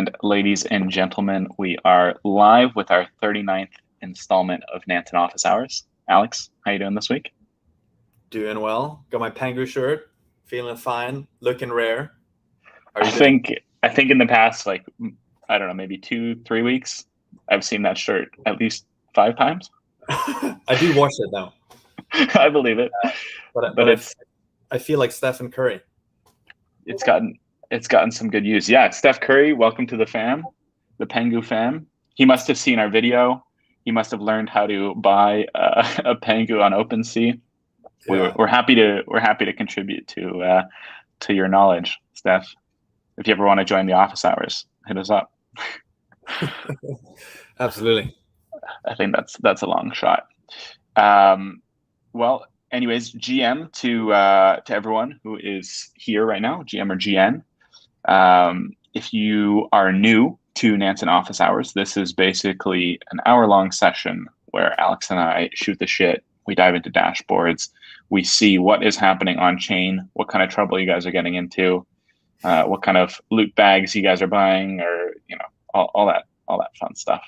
And ladies and gentlemen, we are live with our 39th installment of Nansen Office Hours. Alex, how you doing this week? Doing well. Got my Pangu shirt. Feeling fine. Looking rare. How are I you doing? think I think in the past, I don't know, maybe 2-3 weeks, I've seen that shirt at least 5 times. I do watch it now, I believe it, but but but I feel like Stephen Curry. it's gotten some good use. Yeah, Steph Curry, welcome to the fam, the Pengu fam. He must have seen our video. He must have learned how to buy a Pengu on OpenSea. Yeah. We're happy to contribute to your knowledge, Steph. If you ever want to join the office hours, hit us up. Absolutely. I think that's a long shot. Well, anyways, GM to everyone who is here right now, GM or GN. If you are new to Nansen Office Hours, this is basically an hour-long session where Alex and I shoot the shit. We dive into dashboards. We see what is happening on chain, what kind of trouble you guys are getting into, what kind of loot bags you guys are buying, or all that fun stuff.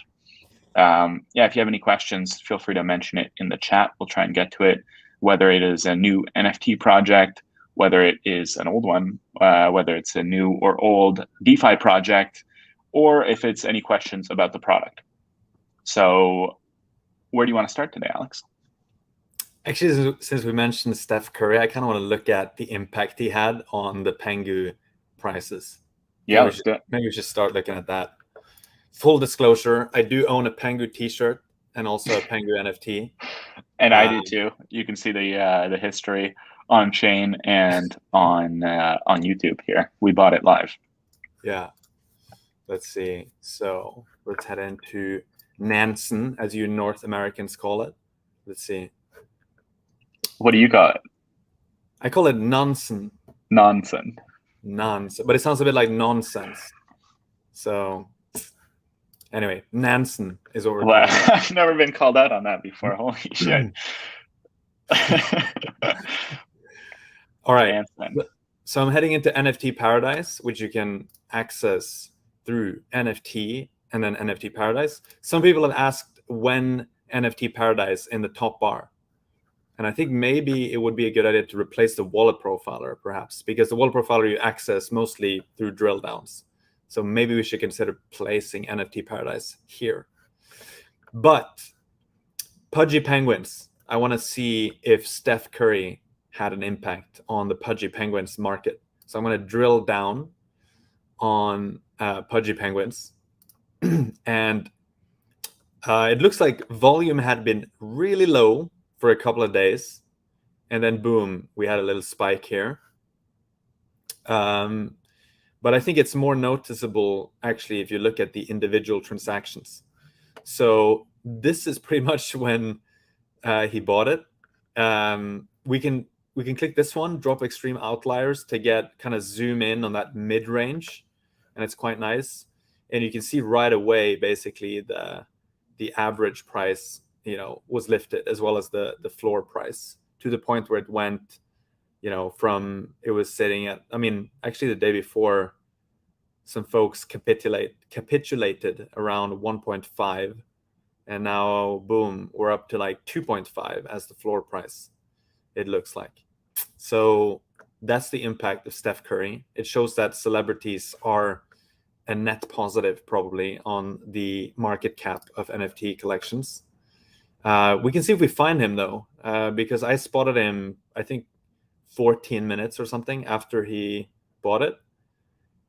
If you have any questions, feel free to mention it in the chat. We'll try and get to it. Whether it is a new NFT project, whether it is an old one, whether it's a new or old DeFi project, or if it's any questions about the product. So where do you want to start today, Alex? Actually, since we mentioned Steph Curry, I kind of want to look at the impact he had on the Pangu prices. Yeah, let's do it. Maybe we should start looking at that. Full disclosure, I do own a Pangu t-shirt and also a Pangu NFT. And I do too. You can see the history on chain and on YouTube here. We bought it live. Yeah. Let's see. So let's head into Nansen, as you North Americans call it. Let's see. What do you call it? I call it Nansen. Nansen. But it sounds a bit like nonsense. So anyway, Nansen is what we're Wow. I've never been called out on that before. Holy shit. All right. So I'm heading into NFT Paradise, which you can access through NFT and then NFT Paradise. Some people have asked when NFT Paradise in the top bar. And I think maybe it would be a good idea to replace the wallet profiler, perhaps, because the wallet profiler you access mostly through drill downs. So maybe we should consider placing NFT Paradise here. But Pudgy Penguins, I want to see if Steph Curry had an impact on the Pudgy Penguins market. So I'm going to drill down on Pudgy Penguins. And it looks like volume had been really low for a couple of days. And then boom, we had a little spike here. But I think it's more noticeable, actually, if you look at the individual transactions. So this is pretty much when he bought it. We can click this one, drop extreme outliers, to get kind of zoom in on that mid-range. And it's quite nice. And you can see right away, basically, the average price was lifted, as well as the floor price, to the point where it went, from, it was sitting at, actually the day before, some folks capitulated around 1.5, and now boom, we're up to like 2.5 as the floor price, it looks like. So that's the impact of Steph Curry. It shows that celebrities are a net positive, probably, on the market cap of NFT collections. We can see if we find him, though, because I spotted him, I think, 14 minutes or something after he bought it.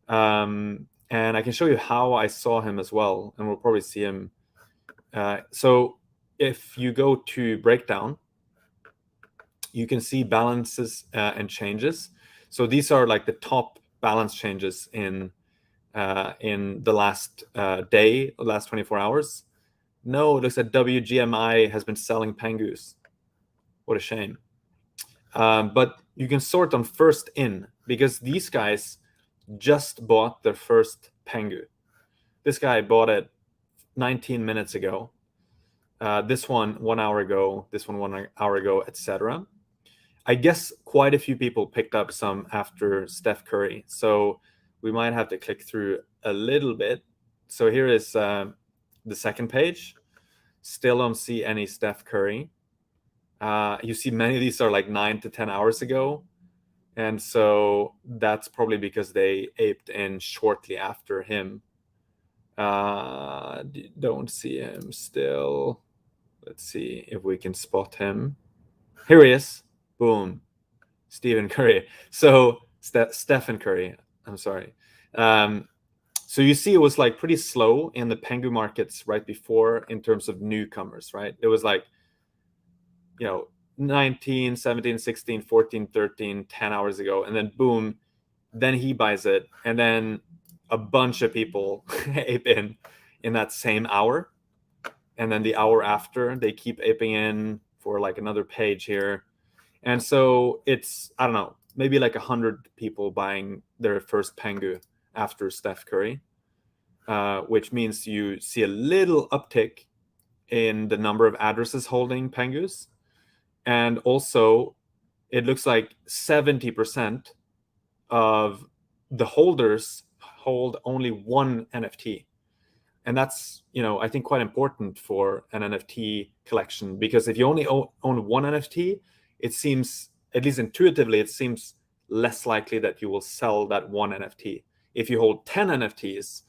And I can show you how I saw him as well, and we'll probably see him. So if you go to breakdown, you can see balances and changes. So these are like the top balance changes in the last day, the last 24 hours. No, it looks like WGMI has been selling Pangus. What a shame. But you can sort on first in, because these guys just bought their first Pangu. This guy bought it 19 minutes ago. This one 1 hour ago. This one 1 hour ago, etc. I guess quite a few people picked up some after Steph Curry. So we might have to click through a little bit. So here is the second page. Still don't see any Steph Curry. You see many of these are like 9 to 10 hours ago. And so that's probably because they aped in shortly after him. Don't see him still. Let's see if we can spot him. Here he is. Boom. Stephen Curry. So Stephen Curry. I'm sorry. So you see it was like pretty slow in the Pengu markets right before in terms of newcomers, right? It was like, 19, 17, 16, 14, 13, 10 hours ago. And then boom, then he buys it. And then a bunch of people ape in that same hour. And then the hour after, they keep aping in for like another page here. And so it's, I don't know, maybe like 100 people buying their first Pengu after Steph Curry, which means you see a little uptick in the number of addresses holding Pengus. And also, it looks like 70% of the holders hold only one NFT. And that's, I think quite important for an NFT collection, because if you only own one NFT, it seems, at least intuitively, it seems less likely that you will sell that one NFT. If you hold 10 NFTs,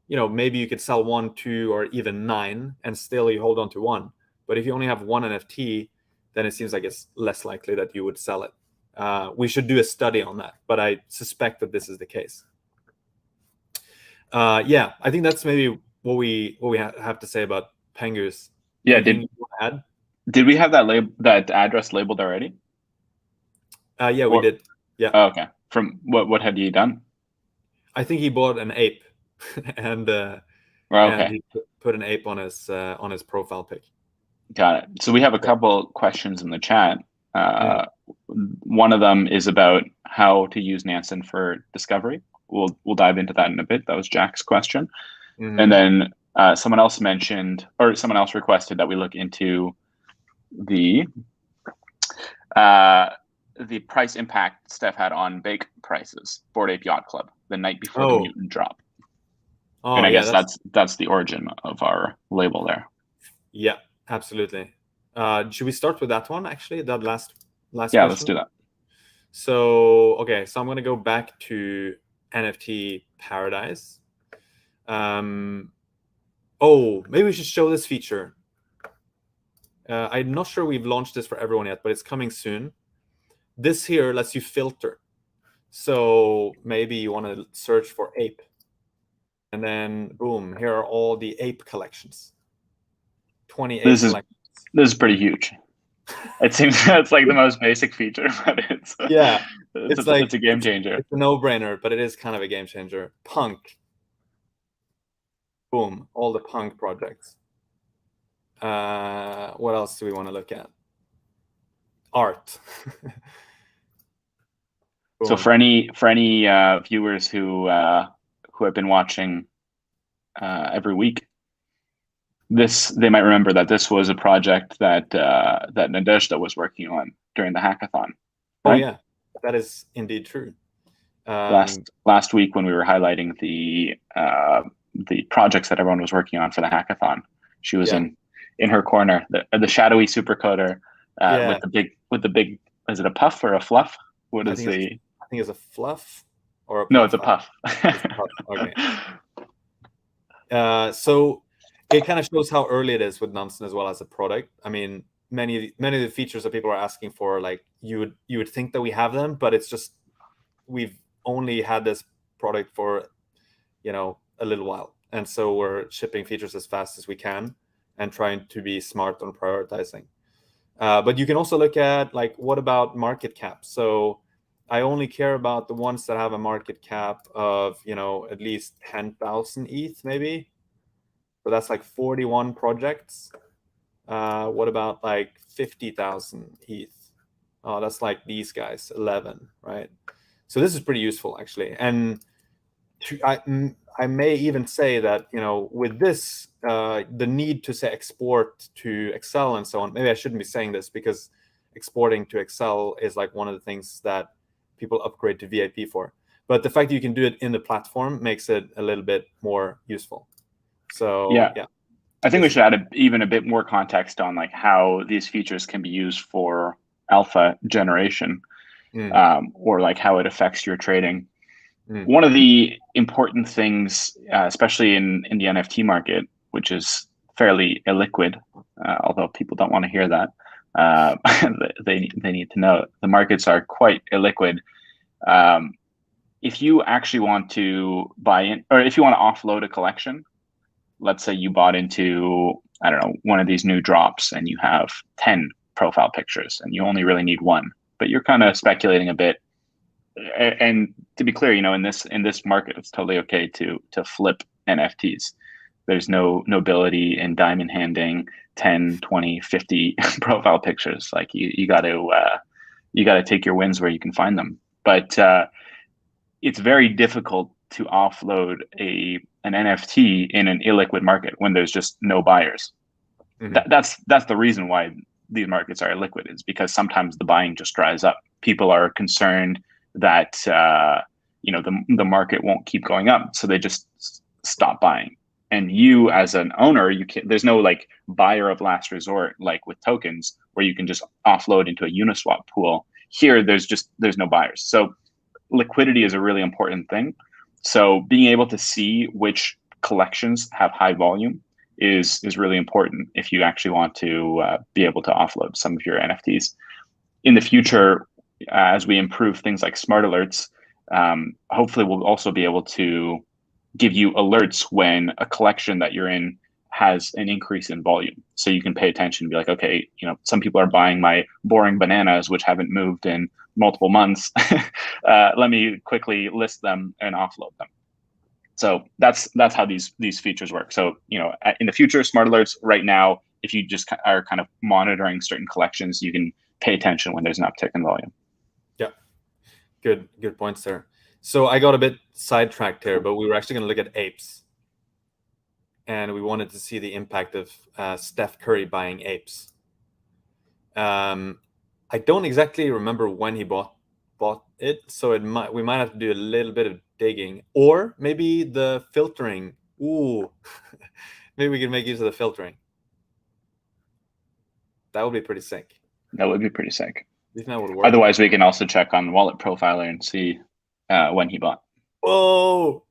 maybe you could sell 1, 2, or even 9, and still you hold on to one. But if you only have one NFT, then it seems like it's less likely that you would sell it. We should do a study on that, but I suspect that this is the case. Yeah, I think that's maybe what we have to say about Pengus. Yeah, Anything you want to add? Did we have that address labeled already? Yeah, we did. Yeah. Oh, okay. From what had he done? I think he bought an ape, and and he put an ape on his profile pic. Got it. So we have a couple questions in the chat. One of them is about how to use Nansen for discovery. We'll dive into that in a bit. That was Jack's question. Mm-hmm. And then someone else requested that we look into the price impact Steph had on bake prices, Bored Ape Yacht Club, the night before the mutant drop. And I guess that's the origin of our label there. Yeah, absolutely. Should we start with that one, actually? That last yeah, question? Let's do that. So, okay, so I'm going to go back to NFT Paradise. Maybe we should show this feature. I'm not sure we've launched this for everyone yet, but it's coming soon. This here lets you filter. So maybe you want to search for ape. And then, boom, here are all the ape collections. 28 collections. This is pretty huge. It seems that's like the most basic feature, but it's a game changer. It's a no-brainer, but it is kind of a game changer. Punk. Boom, all the punk projects. What else do we want to look at? Art. So for any viewers who have been watching every week, they might remember that this was a project that Nadezhda was working on during the hackathon. Right? Oh yeah, that is indeed true. Last week when we were highlighting the projects that everyone was working on for the hackathon, she was in her corner, the shadowy supercoder with the big. Is it a puff or a fluff? I think it's a fluff or a puff. No, it's a puff. It's a puff. Okay. So it kind of shows how early it is with Nansen as well as a product. I mean, many of the features that people are asking for, like you would think that we have them, but it's just we've only had this product for a little while, and so we're shipping features as fast as we can and trying to be smart on prioritizing. But you can also look at like, what about market cap? So I only care about the ones that have a market cap of at least 10,000 ETH maybe. So that's like 41 projects. What about like 50,000 ETH? Oh, that's like these guys, 11, right? So this is pretty useful actually. And I may even say that, with this, the need to say export to Excel and so on, maybe I shouldn't be saying this because exporting to Excel is like one of the things that people upgrade to VIP for. But the fact that you can do it in the platform makes it a little bit more useful. So Yeah. yeah. I think we should add even a bit more context on like how these features can be used for alpha generation, or like how it affects your trading. One of the important things, especially in the NFT market, which is fairly illiquid, although people don't want to hear that, they need to know the markets are quite illiquid. If you actually want to buy in, or if you want to offload a collection, let's say you bought into, I don't know, one of these new drops and you have 10 profile pictures and you only really need one, but you're kind of speculating a bit. And to be clear, in this market, it's totally okay to flip NFTs. There's no nobility in diamond handing 10, 20, 50 profile pictures. Like you got to take your wins where you can find them. But it's very difficult to offload an NFT in an illiquid market when there's just no buyers. That's the reason why these markets are illiquid, is because sometimes the buying just dries up. People are concerned that the market won't keep going up, so they just stop buying. And you, as an owner, there's no like buyer of last resort like with tokens where you can just offload into a Uniswap pool. Here, there's no buyers. So liquidity is a really important thing. So being able to see which collections have high volume is really important if you actually want to be able to offload some of your NFTs. In the future, as we improve things like smart alerts, hopefully we'll also be able to give you alerts when a collection that you're in has an increase in volume. So you can pay attention and be like, okay, some people are buying my boring bananas, which haven't moved in multiple months. Let me quickly list them and offload them. So that's how these features work. So, in the future, smart alerts right now, if you just are kind of monitoring certain collections, you can pay attention when there's an uptick in volume. Yeah, good points there. So I got a bit sidetracked here, but we were actually going to look at apes. And we wanted to see the impact of Steph Curry buying apes. I don't exactly remember when he bought it, so we might have to do a little bit of digging, or maybe the filtering. Ooh, maybe we can make use of the filtering. That would be pretty sick. That would be pretty sick. That would work. Otherwise, we can also check on Wallet Profiler and see when he bought. Oh,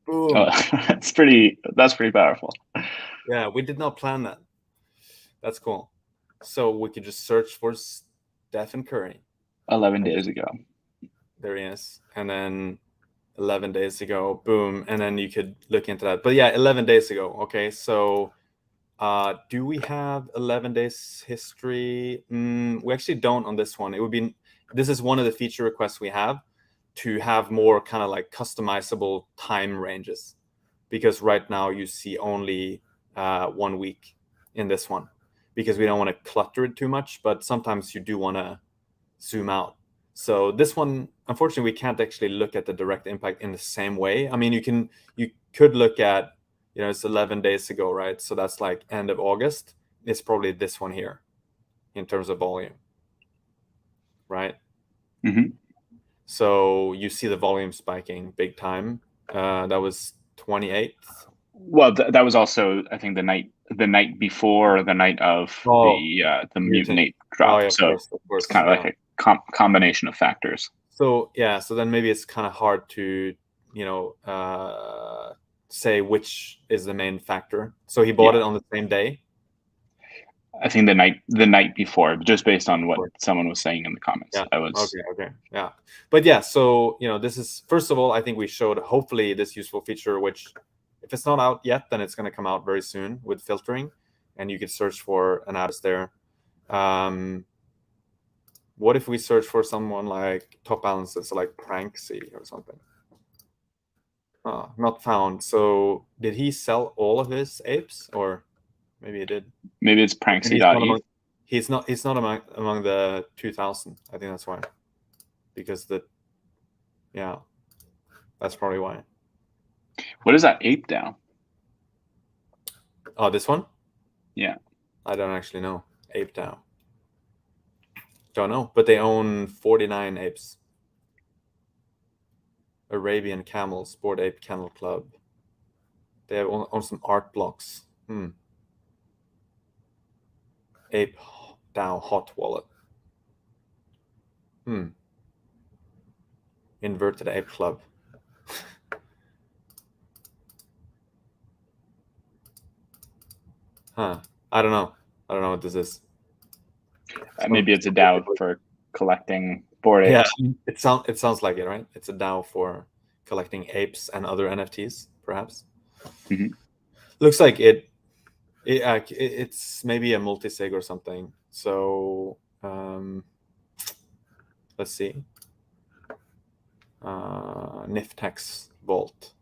that's pretty powerful. Yeah, we did not plan that. That's cool. So we could just search for Stephen Curry. 11 days ago. There he is. And then 11 days ago, boom. And then you could look into that. But yeah, 11 days ago. Okay, so do we have 11 days history? We actually don't on this one. This is one of the feature requests we have, to have more kind of like customizable time ranges, because right now you see only 1 week in this one, because we don't want to clutter it too much, but sometimes you do want to zoom out. So this one, unfortunately, we can't actually look at the direct impact in the same way. I mean, you could look at, it's 11 days ago, right? So that's like end of August. It's probably this one here in terms of volume, right? Mm-hmm. So you see the volume spiking big time. That was 28th. Well, that was also, I think, the night before, the night of the Mutant Ape drop. Oh, yeah, so of course, it's kind of like a combination of factors. So yeah, so then maybe it's kind of hard to say which is the main factor. So he bought it on the same day. I think the night before, just based on what someone was saying in the comments. Yeah. I was okay. Yeah. But yeah, so this is, first of all, I think we showed hopefully this useful feature, which if it's not out yet, then it's going to come out very soon with filtering, and you can search for an address there. What if we search for someone like top balances, like Pranksy or something? Not found. So did he sell all of his apes, or maybe he did? Maybe it's Pranksy.eth. He's not among the 2000. I think that's why. Because that's probably why. What is that ape down? Oh, this one? Yeah. I don't actually know. Ape down. Don't know, but they own 49 apes. Arabian Camels, Bored Ape Kennel Club. They have on some art blocks. Ape DAO hot wallet. Inverted Ape Club. I don't know what this is. Maybe it's a DAO for collecting bored apes. Yeah, it sounds like it, right? It's a DAO for collecting apes and other NFTs, perhaps. Mm-hmm. Looks like it's maybe a multi-sig or something. So let's see. Niftex Vault.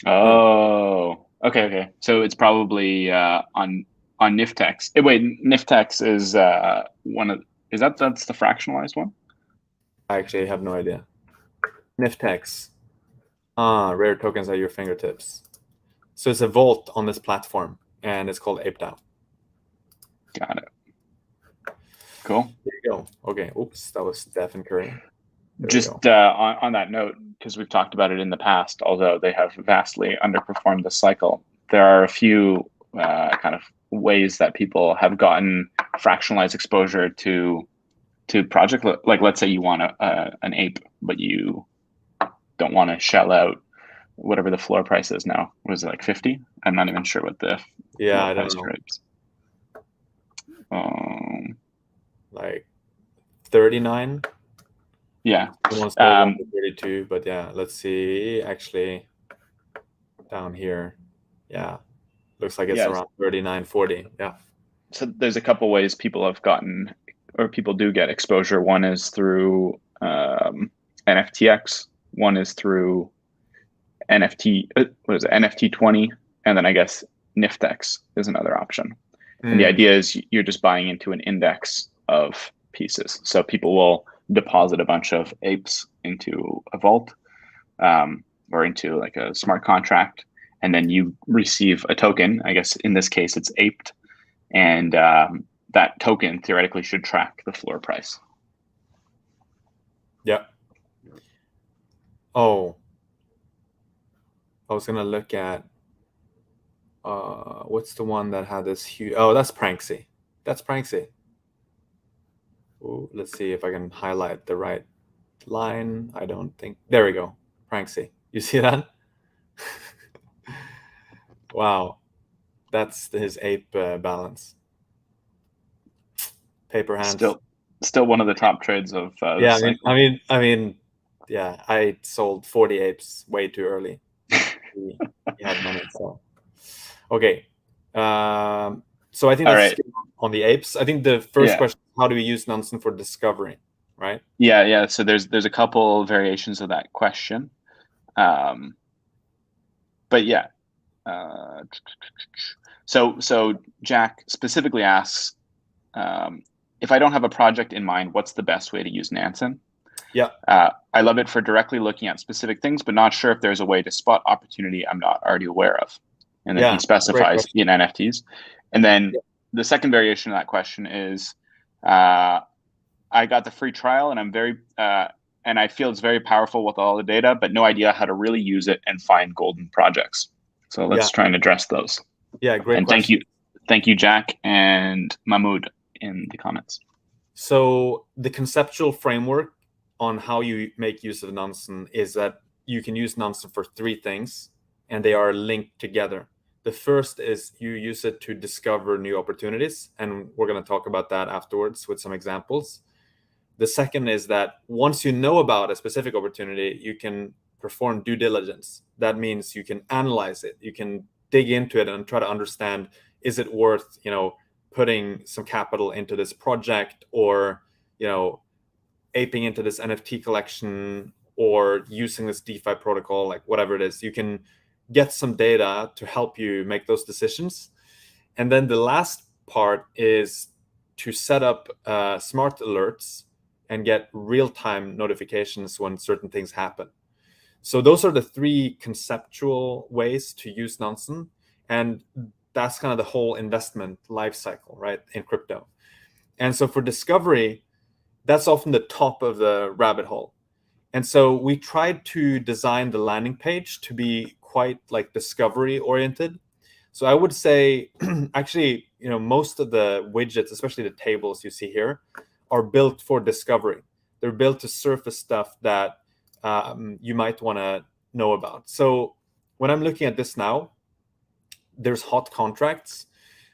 Oh, okay. So it's probably on Niftex. Wait, Niftex is that's the fractionalized one? I actually have no idea. Niftex. Rare tokens at your fingertips. So it's a vault on this platform, and it's called ApeDAO. Got it. Cool. There you go. Okay. Oops, that was Steph and Curry. Just on that note, because we've talked about it in the past, although they have vastly underperformed the cycle, there are a few kind of ways that people have gotten fractionalized exposure to project. Like, let's say you want an ape, but you don't want to shell out whatever the floor price is now. Was it like 50? I'm not even sure what the I don't know. Like 39. Yeah. Almost 32, but yeah, let's see. Actually, down here, looks like it's around 39, 40. Yeah. So there's a couple ways people have gotten, or people do get exposure. One is through NFTX. One is through NFT. What is it? NFT 20, and then I guess Niftex is another option. And the idea is you're just buying into an index of pieces. So people will deposit a bunch of apes into a vault or into like a smart contract, and then you receive a token. I guess in this case it's aped, and that token theoretically should track the floor price. Yeah. Oh, I was gonna look at what's the one that had this huge? Oh, that's Pranksy. Ooh, let's see if I can highlight the right line. I don't think. There we go. Pranksy. You see that? Wow, that's his ape balance. Paper hands. Still one of the top trades of. Yeah, I mean, yeah, I sold 40 apes way too early. He had money, so okay. So I think that's on the apes. I think the first question: how do we use Nansen for discovery? Right? Yeah. So there's a couple variations of that question, but yeah. So Jack specifically asks, if I don't have a project in mind, what's the best way to use Nansen? Yeah. I love it for directly looking at specific things, but not sure if there's a way to spot opportunity I'm not already aware of. And then he specifies in NFTs. And then the second variation of that question is, I got the free trial and I'm and I feel it's very powerful with all the data, but no idea how to really use it and find golden projects. So let's try and address those. Yeah, great. And question. thank you, Jack and Mahmoud in the comments. So the conceptual framework on how you make use of Nansen is that you can use Nansen for three things, and they are linked together. The first is you use it to discover new opportunities, and we're going to talk about that afterwards with some examples. The second is that once you know about a specific opportunity, you can perform due diligence. That means you can analyze it, you can dig into it and try to understand, is it worth, putting some capital into this project, or, aping into this NFT collection, or using this DeFi protocol, like whatever it is. You can get some data to help you make those decisions. And then the last part is to set up smart alerts and get real-time notifications when certain things happen. So those are the three conceptual ways to use Nansen. And that's kind of the whole investment life cycle, right, in crypto. And so for discovery, that's often the top of the rabbit hole. And so we tried to design the landing page to be quite like discovery oriented. So I would say, actually, most of the widgets, especially the tables you see here, are built for discovery. They're built to surface stuff that you might want to know about. So when I'm looking at this now, there's hot contracts,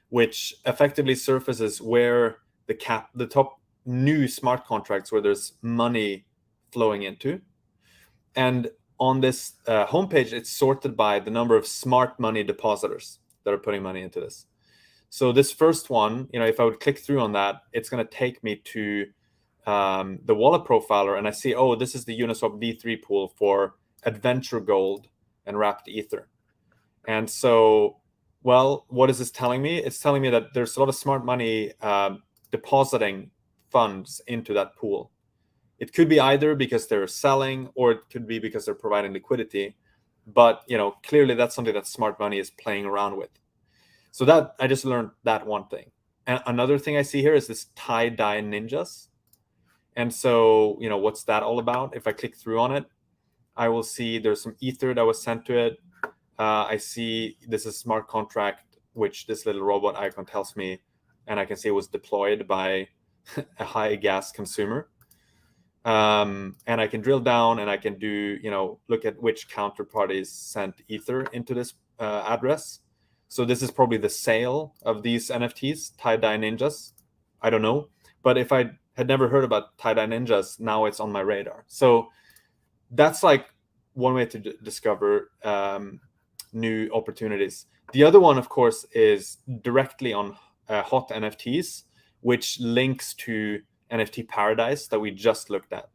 which effectively surfaces where the top new smart contracts where there's money flowing into. And on this homepage, it's sorted by the number of smart money depositors that are putting money into this. So this first one, if I would click through on that, it's going to take me to the wallet profiler, and I see, oh, this is the Uniswap V3 pool for Adventure Gold and Wrapped Ether. And so, well, what is this telling me? It's telling me that there's a lot of smart money depositing funds into that pool. It could be either because they're selling, or it could be because they're providing liquidity. But clearly that's something that smart money is playing around with. So that I just learned that one thing. And another thing I see here is this tie-dye ninjas. And so, what's that all about? If I click through on it, I will see there's some ether that was sent to it. I see this is smart contract, which this little robot icon tells me, and I can see it was deployed by a high gas consumer. And I can drill down and I can do, look at which counterparties sent ether into this address. So this is probably the sale of these NFTs, tie-dye ninjas. I don't know. But if I had never heard about tie-dye ninjas, now it's on my radar. So that's like one way to discover new opportunities. The other one, of course, is directly on Hot NFTs, which links to NFT Paradise that we just looked at.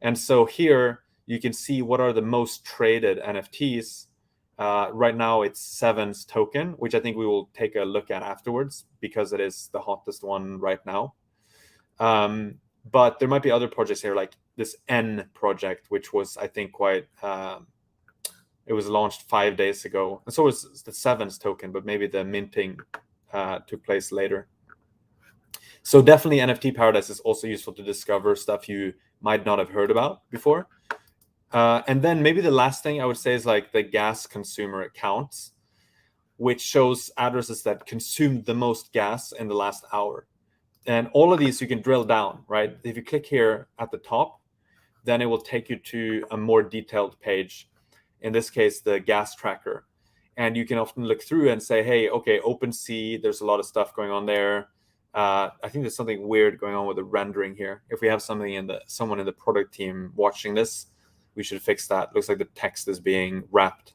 And so here you can see what are the most traded NFTs. Right now it's Seven's token, which I think we will take a look at afterwards because it is the hottest one right now. But there might be other projects here, like this N project, which was, I think, quite... it was launched 5 days ago. And so was the Seven's token, but maybe the minting took place later. So definitely NFT Paradise is also useful to discover stuff you might not have heard about before. And then maybe the last thing I would say is like the gas consumer accounts, which shows addresses that consumed the most gas in the last hour. And all of these you can drill down, right? If you click here at the top, then it will take you to a more detailed page. In this case, the gas tracker. And you can often look through and say, hey, okay, OpenSea, there's a lot of stuff going on there. I think there's something weird going on with the rendering here. If we have someone in the product team watching this, we should fix that. Looks like the text is being wrapped.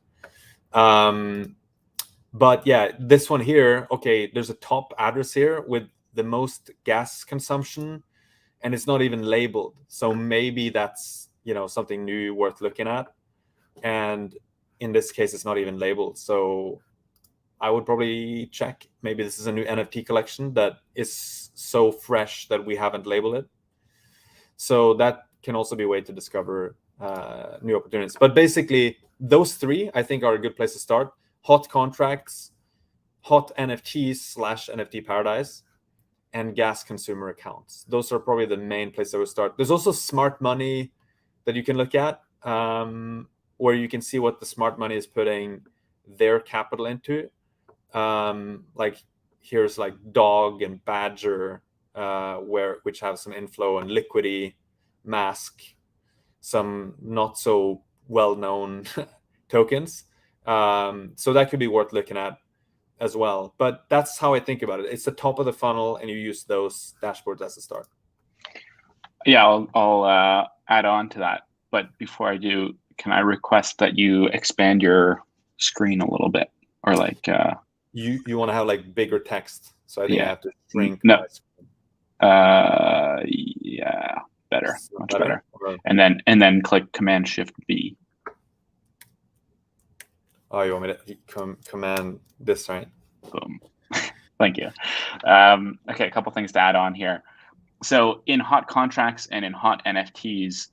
But yeah, this one here, okay, there's a top address here with the most gas consumption, and it's not even labeled. So maybe that's, something new worth looking at. And in this case, it's not even labeled. So I would probably check. Maybe this is a new NFT collection that is so fresh that we haven't labeled it. So that can also be a way to discover new opportunities. But basically, those three, I think, are a good place to start. Hot contracts, hot NFTs / NFT Paradise, and gas consumer accounts. Those are probably the main place I would start. There's also smart money that you can look at, where you can see what the smart money is putting their capital into. Like here's like Dog and Badger, which have some inflow, and Liquidity, Mask, some not so well-known tokens. So that could be worth looking at as well. But that's how I think about it. It's the top of the funnel, and you use those dashboards as a start. Yeah, I'll add on to that. But before I do, can I request that you expand your screen a little bit, or like you want to have like bigger text? So I think I have to shrink. No. Yeah, better, much better. Okay. And then click Command Shift B. Oh, you want me to command this, right? Boom. Thank you. Okay, a couple things to add on here. So in hot contracts and in hot NFTs,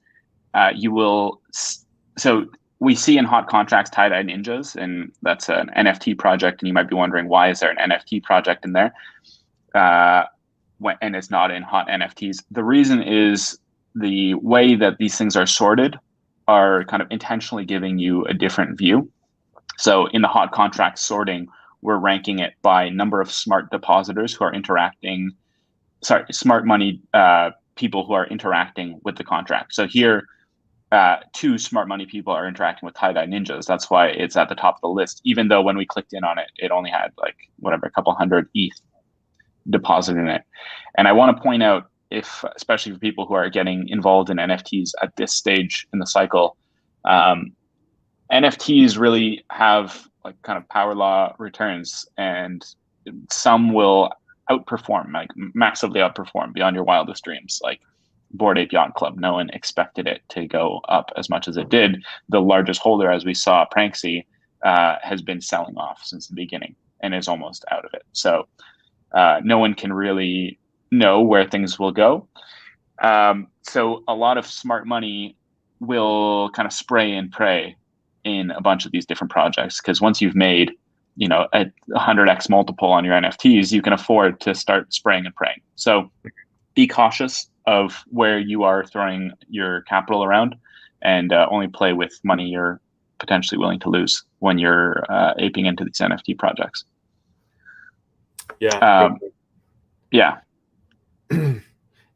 so we see in hot contracts tie-dye ninjas, and that's an NFT project. And you might be wondering, why is there an NFT project in there? And it's not in hot NFTs. The reason is the way that these things are sorted are kind of intentionally giving you a different view. So in the hot contract sorting, we're ranking it by number of smart depositors who are interacting, smart money people who are interacting with the contract. So here, 2 smart money people are interacting with tie-dye ninjas. That's why it's at the top of the list, even though when we clicked in on it, it only had like whatever, a couple hundred ETH deposited in it. And I want to point out, especially for people who are getting involved in NFTs at this stage in the cycle, NFTs really have like kind of power law returns, and some will outperform, like massively outperform beyond your wildest dreams. Like Bored Ape Yacht Club, no one expected it to go up as much as it did. The largest holder, as we saw, Pranksy, has been selling off since the beginning and is almost out of it. So no one can really know where things will go. So a lot of smart money will kind of spray and pray in a bunch of these different projects, because once you've made, you know, a 100x multiple on your NFTs, you can afford to start spraying and praying. So be cautious of where you are throwing your capital around, and only play with money you're potentially willing to lose when you're aping into these NFT projects. Yeah. Yeah.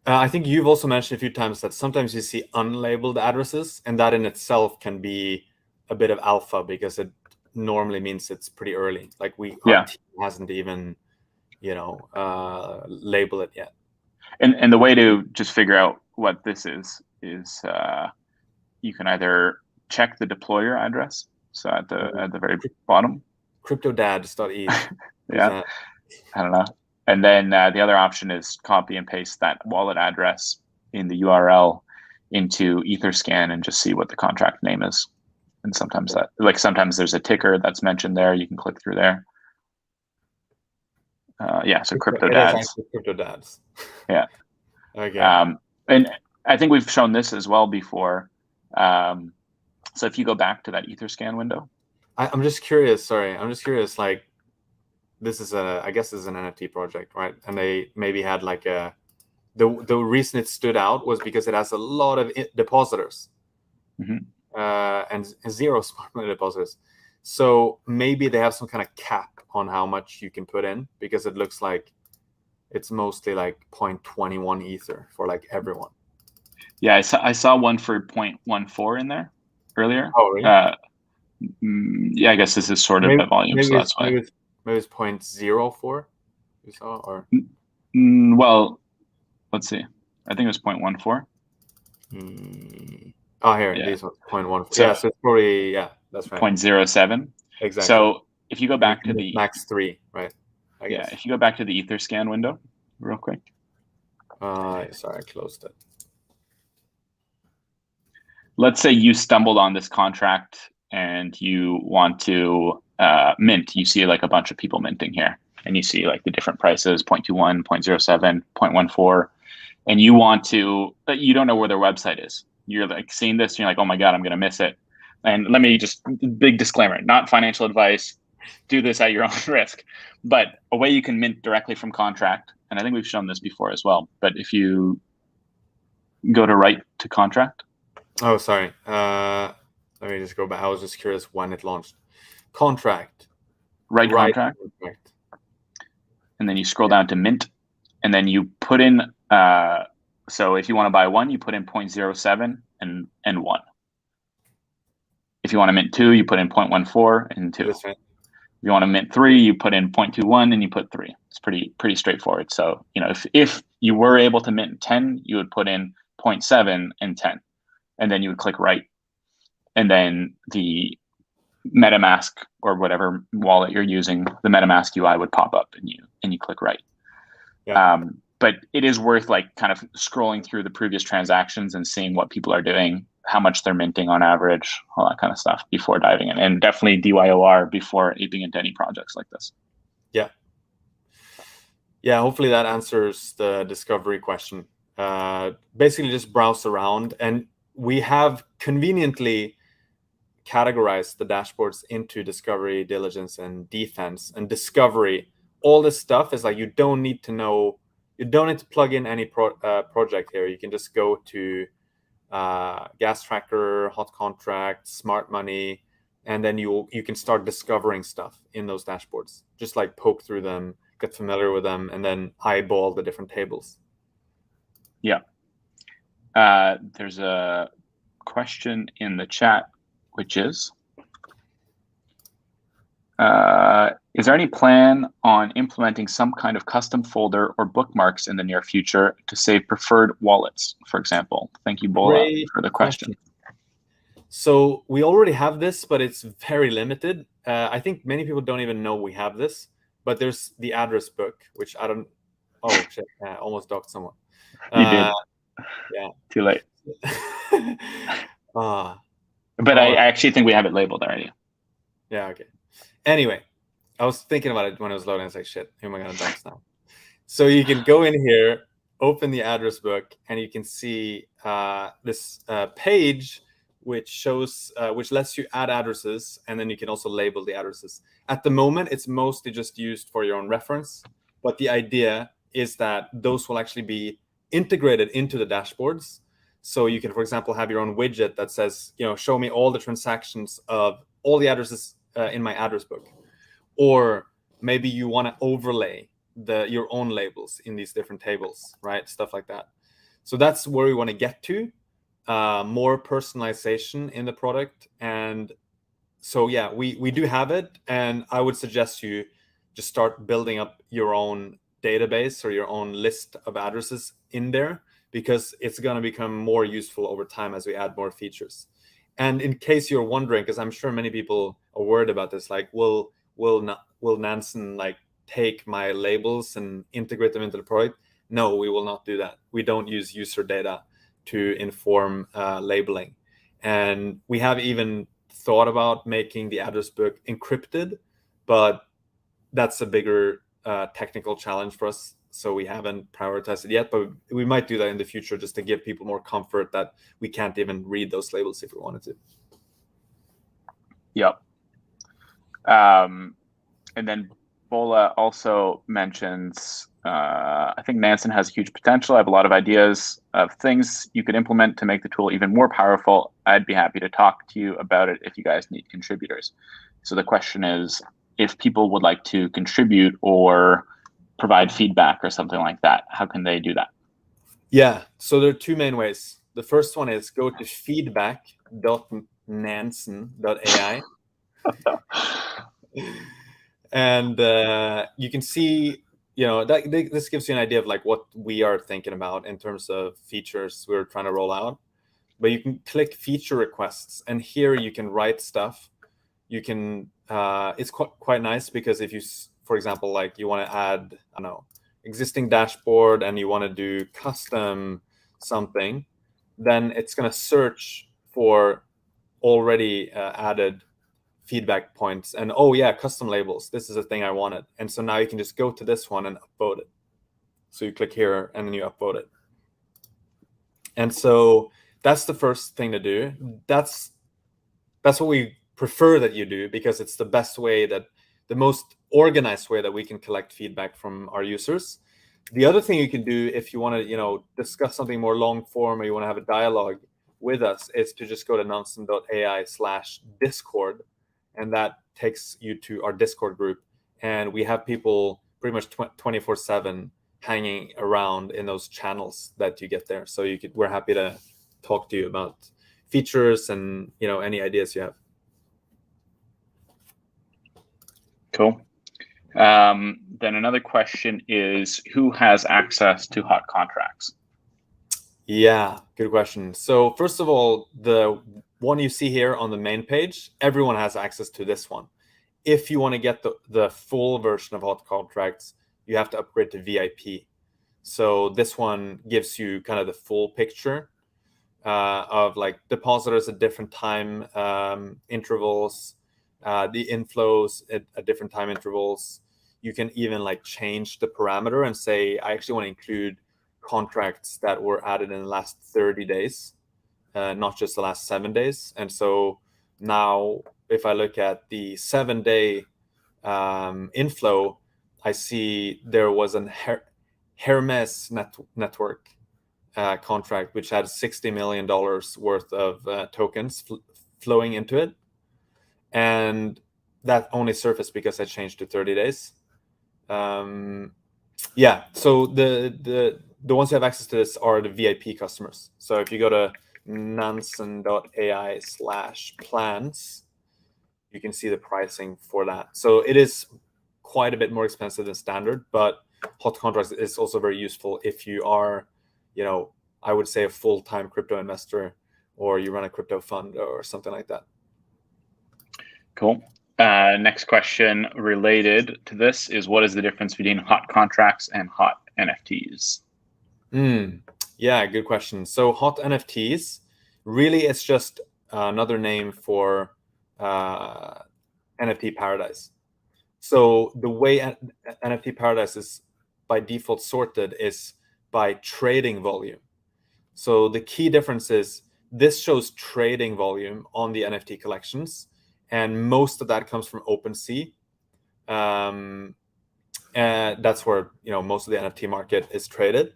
I think you've also mentioned a few times that sometimes you see unlabeled addresses, and that in itself can be a bit of alpha, because it normally means it's pretty early. Like our team hasn't even, labeled it yet. And the way to just figure out what this is you can either check the deployer address. So at the very bottom, cryptodads.e. Yeah, I don't know. And then the other option is copy and paste that wallet address in the URL into Etherscan and just see what the contract name is. And sometimes there's a ticker that's mentioned there. You can click through there. So CryptoDads. CryptoDads. Yeah. Okay. And I think we've shown this as well before. So if you go back to that Etherscan window. I'm just curious. Sorry. Like, this is I guess this is an NFT project, right? And they maybe had like the reason it stood out was because it has a lot of depositors. Mm-hmm. And 0 smart money depositors. So maybe they have some kind of cap on how much you can put in, because it looks like it's mostly like 0.21 Ether for like everyone. Yeah, I saw one for 0.14 in there earlier. Oh, really? Yeah, I guess this is sorted by volume, so that's why. Maybe it's 0.04 you saw, or? Well, let's see. I think it was 0.14. Oh, here, yeah. These ones, 0.14. So it's probably, that's right. 0.07. Exactly. So if you go back to the max 3, right? I guess. If you go back to the Etherscan window real quick. Sorry, I closed it. Let's say you stumbled on this contract and you want to mint. You see like a bunch of people minting here, and you see like the different prices, 0.21, 0.07, 0.14, and you want to, but you don't know where their website is. You're like seeing this and you're like, oh my God, I'm going to miss it. And let me just, big disclaimer, not financial advice. Do this at your own risk. But a way you can mint directly from contract, and I think we've shown this before as well, but if you go to write to contract. Oh, sorry. Let me just go back. I was just curious when it launched. Contract. Write contract. And then you scroll down to mint, and then you put in, so if you want to buy 1, you put in 0.07 and 1. If you want to mint 2, you put in 0.14 and 2. That's right. If you want to mint 3, you put in 0.21 and you put 3. It's pretty straightforward. So, if you were able to mint 10, you would put in 0.7 and 10, and then you would click write. And then the MetaMask or whatever wallet you're using, the MetaMask UI would pop up and you click write. Yeah. But it is worth like kind of scrolling through the previous transactions and seeing what people are doing, how much they're minting on average, all that kind of stuff before diving in, and definitely DYOR before aping into any projects like this. Yeah. Yeah. Hopefully that answers the discovery question. Basically just browse around, and we have conveniently categorized the dashboards into discovery, diligence, and defense. And discovery, all this stuff is like, you don't need to know You don't need to plug in any project here. You can just go to gas tracker, hot contract, smart money, and then you can start discovering stuff in those dashboards. Just like poke through them, get familiar with them, and then eyeball the different tables. Yeah. There's a question in the chat, which is there any plan on implementing some kind of custom folder or bookmarks in the near future to save preferred wallets, for example? Thank you, Bola, for the question. So we already have this, but it's very limited. I think many people don't even know we have this, but there's the address book, which I don't. Oh shit! Almost docked someone. You did. Yeah. Too late. But I actually think we have it labeled already. Yeah. Okay. Anyway, I was thinking about it when I was loading. I was like, shit, who am I gonna dump now? So you can go in here, open the address book, and you can see this page which shows which lets you add addresses, and then you can also label the addresses. At the moment, it's mostly just used for your own reference, but the idea is that those will actually be integrated into the dashboards. So you can, for example, have your own widget that says, show me all the transactions of all the addresses in my address book. Or maybe you want to overlay your own labels in these different tables, right? Stuff like that. So that's where we want to get to, more personalization in the product. And so, yeah, we do have it. And I would suggest you just start building up your own database or your own list of addresses in there, because it's going to become more useful over time as we add more features. And in case you're wondering, because I'm sure many people are worried about this, like, will Nansen like take my labels and integrate them into the product? No, we will not do that. We don't use user data to inform labeling. And we have even thought about making the address book encrypted, but that's a bigger technical challenge for us. So we haven't prioritized it yet, but we might do that in the future just to give people more comfort that we can't even read those labels if we wanted to. Yep. And then Bola also mentions, I think Nansen has huge potential. I have a lot of ideas of things you could implement to make the tool even more powerful. I'd be happy to talk to you about it if you guys need contributors. So the question is, if people would like to contribute or provide feedback or something like that, how can they do that? Yeah, so there are two main ways. The first one is go to feedback.nansen.ai. And you can see, this gives you an idea of like what we are thinking about in terms of features we're trying to roll out. But you can click feature requests, and here you can write stuff. You can, it's quite nice, because if you, for example, like you want to add, I don't know, existing dashboard and you want to do custom something, then it's going to search for already added feedback points, and oh yeah, custom labels, this is a thing I wanted. And so now you can just go to this one and upvote it. So you click here and then you upvote it. And so that's the first thing to do. That's what we prefer that you do, because it's the best way, the most organized way that we can collect feedback from our users. The other thing you can do if you want to, discuss something more long form, or you want to have a dialogue with us, is to just go to nansen.ai/discord, and that takes you to our Discord group. And we have people pretty much 24/7 hanging around in those channels that you get there. So we're happy to talk to you about features and any ideas you have. Cool. Then another question is, who has access to hot contracts? Yeah, good question. So first of all, the one you see here on the main page, everyone has access to this one. If you want to get the full version of hot contracts, you have to upgrade to VIP. So this one gives you kind of the full picture of like depositors at different time intervals, the inflows at different time intervals. You can even like change the parameter and say, I actually want to include contracts that were added in the last 30 days, not just the last 7 days. And so now if I look at the 7-day inflow, I see there was an Hermes network contract, which had $60 million worth of tokens flowing into it. And that only surfaced because I changed to 30 days. Yeah, so the ones who have access to this are the VIP customers. So if you go to nansen.ai/plans, you can see the pricing for that. So it is quite a bit more expensive than standard, but hot contracts is also very useful if you are, I would say a full-time crypto investor, or you run a crypto fund or something like that. Cool. Next question related to this is, what is the difference between hot contracts and hot NFTs? Yeah, good question. So hot NFTs, really it's just another name for NFT paradise. So the way NFT paradise is by default sorted is by trading volume. So the key difference is this shows trading volume on the NFT collections, and most of that comes from OpenSea. And that's where most of the NFT market is traded.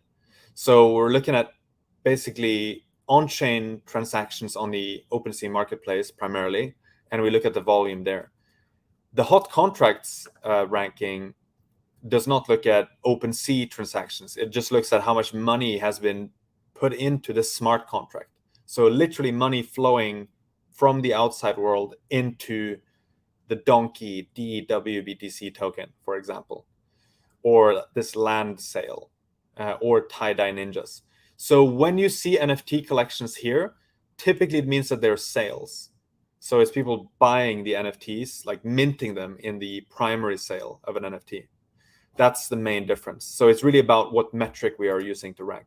So we're looking at basically on-chain transactions on the OpenSea marketplace primarily, and we look at the volume there. The hot contracts ranking does not look at OpenSea transactions. It just looks at how much money has been put into the smart contract. So literally money flowing from the outside world into the Donkey DWBTC token, for example, or this land sale, or tie-dye ninjas. So when you see NFT collections here, typically it means that they're sales. So it's people buying the NFTs, like minting them in the primary sale of an NFT. That's the main difference. So it's really about what metric we are using to rank.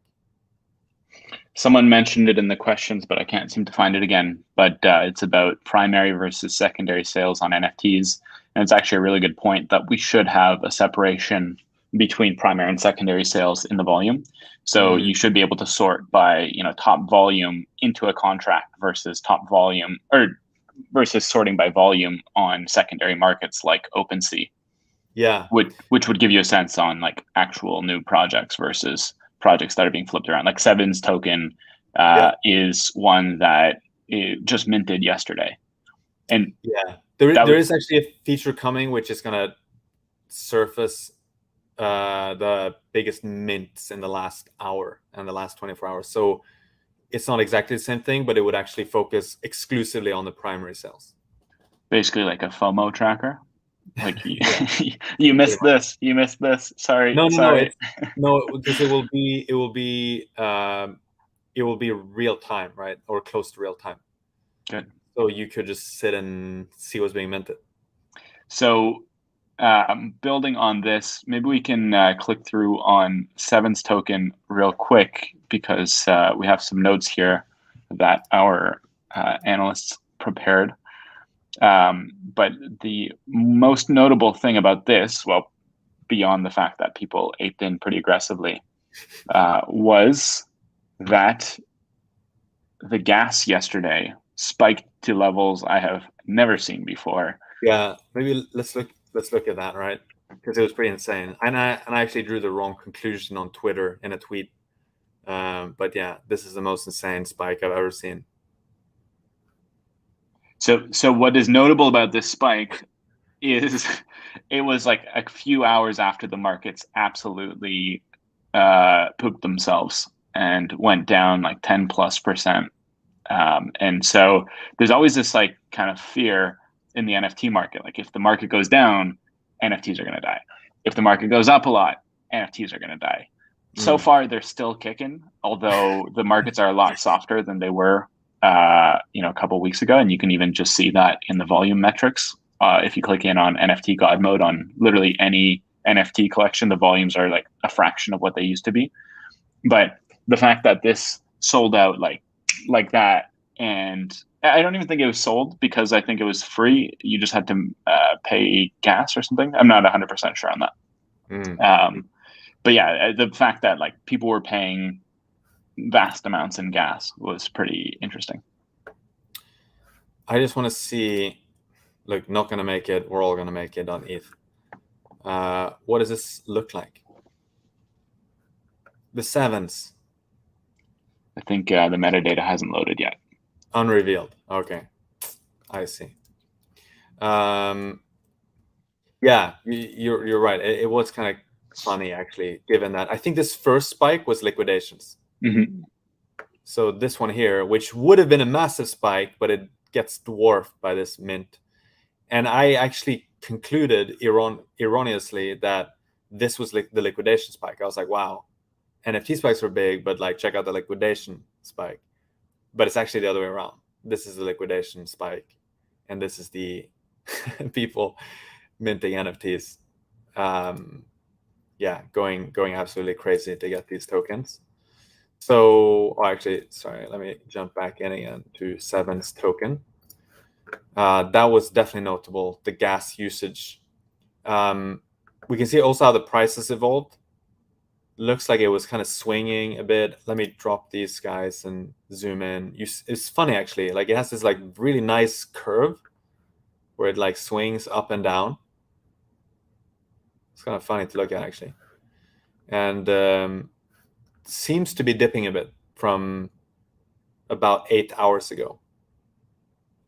Someone mentioned it in the questions, but I can't seem to find it again. But it's about primary versus secondary sales on NFTs. And it's actually a really good point that we should have a separation between primary and secondary sales in the volume. So you should be able to sort by, top volume into a contract versus top volume, or versus sorting by volume on secondary markets like OpenSea. Yeah. Which would give you a sense on like actual new projects versus projects that are being flipped around. Like Seven's token is one that just minted yesterday. And yeah, there is actually a feature coming which is going to surface the biggest mints in the last hour and the last 24 hours. So it's not exactly the same thing, but it would actually focus exclusively on the primary sales. Basically like a FOMO tracker. Like you missed this, you missed this. Sorry. No, because it will be real time, right? Or close to real time. Good. So you could just sit and see what's being minted. So building on this, maybe we can click through on Seven's token real quick, because we have some notes here that our analysts prepared. But the most notable thing about this, well, beyond the fact that people aped in pretty aggressively, was that the gas yesterday spiked to levels I have never seen before. Yeah, maybe let's look at that, right? Because it was pretty insane. And I actually drew the wrong conclusion on Twitter in a tweet. But yeah, this is the most insane spike I've ever seen. So what is notable about this spike is it was like a few hours after the markets absolutely pooped themselves and went down like 10+%. And so there's always this like kind of fear in the NFT market. Like if the market goes down, NFTs are going to die. If the market goes up a lot, NFTs are going to die. So far, they're still kicking, although the markets are a lot softer than they were a couple of weeks ago. And you can even just see that in the volume metrics. If you click in on NFT God mode on literally any NFT collection, the volumes are like a fraction of what they used to be. But the fact that this sold out like that, and I don't even think it was sold because I think it was free. You just had to pay gas or something. I'm not 100% sure on that. But yeah, the fact that like people were paying vast amounts in gas was pretty interesting. I just want to see, look, not going to make it. We're all going to make it on ETH. What does this look like? The sevens. I think the metadata hasn't loaded yet. Unrevealed. Okay, I see. Yeah, you're right. It was kind of funny, actually, given that I think this first spike was liquidations. Mm-hmm. So this one here, which would have been a massive spike, but it gets dwarfed by this mint. And I actually concluded erroneously that this was the liquidation spike. I was like, wow, NFT spikes are big, but like check out the liquidation spike. But it's actually the other way around. This is the liquidation spike, and this is the people minting NFTs. Yeah, going absolutely crazy to get these tokens. So, actually, sorry, let me jump back in again to Seven's token. That was definitely notable, the gas usage. We can see also how the prices evolved. Looks like it was kind of swinging a bit. Let me drop these guys and zoom in. It's funny, actually. Like, it has this like really nice curve where it like swings up and down. It's kind of funny to look at, actually. And seems to be dipping a bit from about 8 hours ago.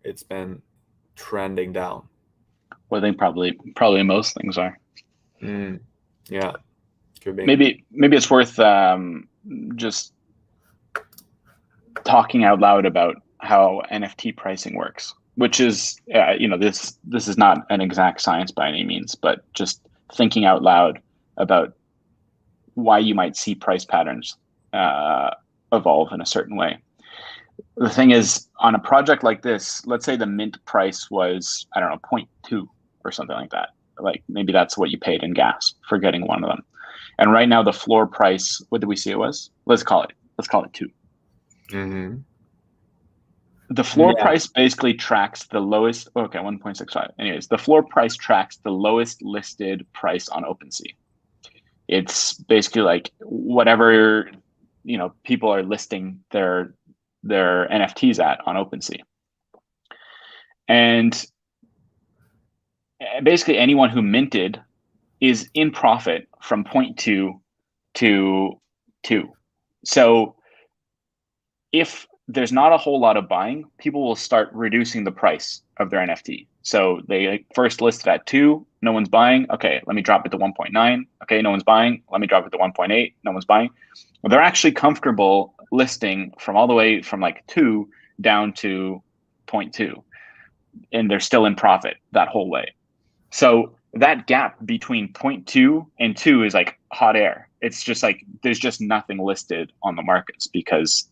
It's been trending down. Well, I think probably most things are. Yeah, could be. Maybe it's worth just talking out loud about how NFT pricing works, which is this is not an exact science by any means, but just thinking out loud about why you might see price patterns evolve in a certain way. The thing is, on a project like this, let's say the mint price was, I don't know, 0.2 or something like that. Like maybe that's what you paid in gas for getting one of them. And right now the floor price, what did we see it was? Let's call it 2. Mm-hmm. The floor price basically tracks the lowest. Okay, 1.65. Anyways, the floor price tracks the lowest listed price on OpenSea. It's basically like whatever people are listing their NFTs at on OpenSea. And basically anyone who minted is in profit from 0.2 to 2. So if there's not a whole lot of buying, people will start reducing the price of their NFT. So they first listed at 2, no one's buying. Okay, let me drop it to 1.9. Okay, no one's buying. Let me drop it to 1.8. No one's buying. Well, they're actually comfortable listing from all the way from like 2 down to 0.2. And they're still in profit that whole way. So that gap between 0.2 and 2 is like hot air. It's just like there's just nothing listed on the markets because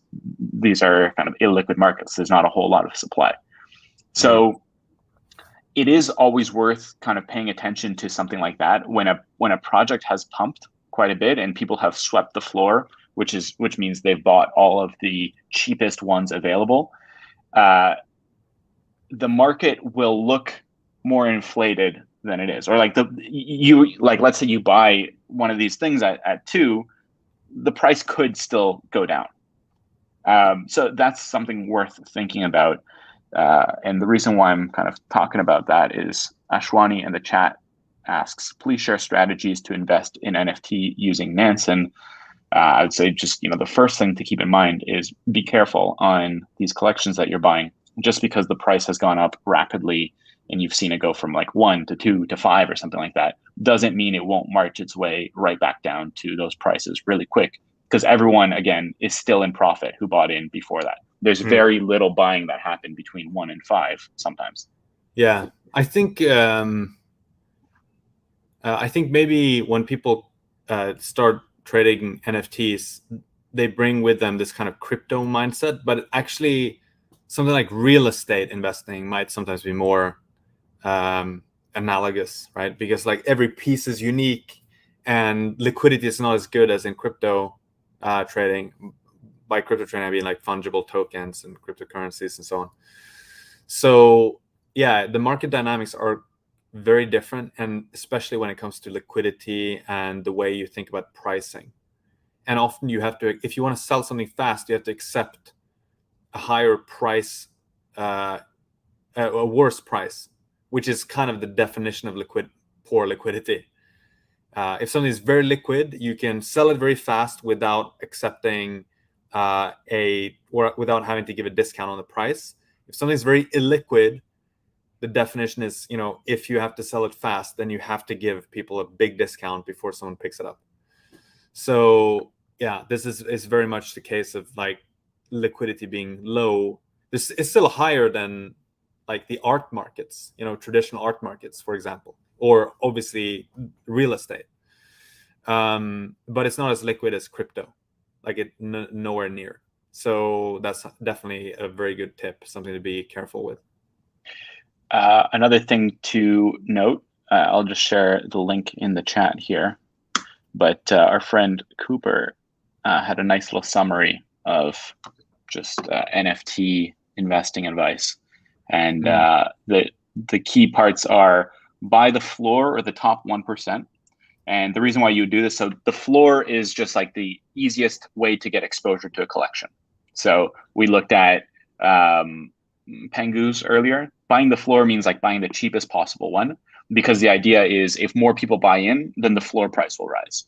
these are kind of illiquid markets. There's not a whole lot of supply. So it is always worth kind of paying attention to something like that when a project has pumped quite a bit and people have swept the floor, which means they've bought all of the cheapest ones available. The market will look more inflated than it is, or like let's say you buy one of these things at 2, the price could still go down. So that's something worth thinking about. And the reason why I'm kind of talking about that is Ashwani in the chat asks, please share strategies to invest in NFT using Nansen. I would say just, the first thing to keep in mind is be careful on these collections that you're buying. Just because the price has gone up rapidly and you've seen it go from like 1 to 2 to 5 or something like that, doesn't mean it won't march its way right back down to those prices really quick. Because everyone, again, is still in profit who bought in before that. There's very little buying that happened between 1 and 5 sometimes. Yeah, I think maybe when people start trading NFTs, they bring with them this kind of crypto mindset, but actually something like real estate investing might sometimes be more analogous, right? Because like every piece is unique and liquidity is not as good as in crypto trading. By crypto trading, I mean like fungible tokens and cryptocurrencies and so on. So yeah, the market dynamics are very different, and especially when it comes to liquidity and the way you think about pricing. And often you have to, if you want to sell something fast, you have to accept a higher price, a worse price, which is kind of the definition of poor liquidity. If something is very liquid, you can sell it very fast without accepting without having to give a discount on the price. If something is very illiquid, the definition is, if you have to sell it fast, then you have to give people a big discount before someone picks it up. So yeah, this is very much the case of like liquidity being low. This is still higher than like the art markets, traditional art markets, for example, or obviously real estate. But it's not as liquid as crypto, like nowhere near. So that's definitely a very good tip, something to be careful with. Another thing to note, I'll just share the link in the chat here, but our friend Cooper had a nice little summary of just NFT investing advice. And the key parts are buy the floor or the top 1%. And the reason why you do this, so the floor is just like the easiest way to get exposure to a collection. So we looked at Pengu's earlier. Buying the floor means like buying the cheapest possible one, because the idea is if more people buy in, then the floor price will rise.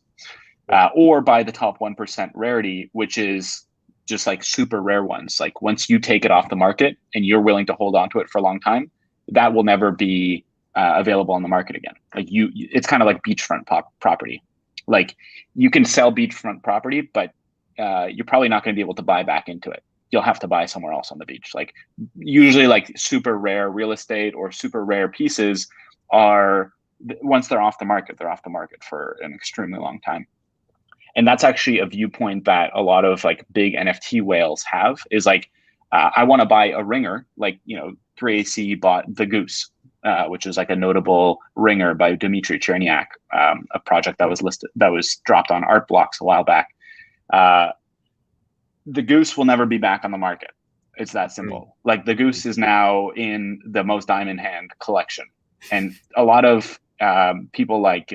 Or buy the top 1% rarity, which is just like super rare ones. Like once you take it off the market and you're willing to hold on to it for a long time, that will never be available on the market again. Like it's kind of like beachfront property. Like you can sell beachfront property, but you're probably not going to be able to buy back into it. You'll have to buy somewhere else on the beach. Like usually like super rare real estate or super rare pieces are, once they're off the market, they're off the market for an extremely long time. And that's actually a viewpoint that a lot of like big NFT whales have, is like, I want to buy a ringer, like, 3AC bought the Goose, which is like a notable ringer by Dmitry Cherniak, a project that was dropped on Art Blocks a while back. The Goose will never be back on the market. It's that simple. Like the Goose is now in the Most Diamond Hand collection. And a lot of people like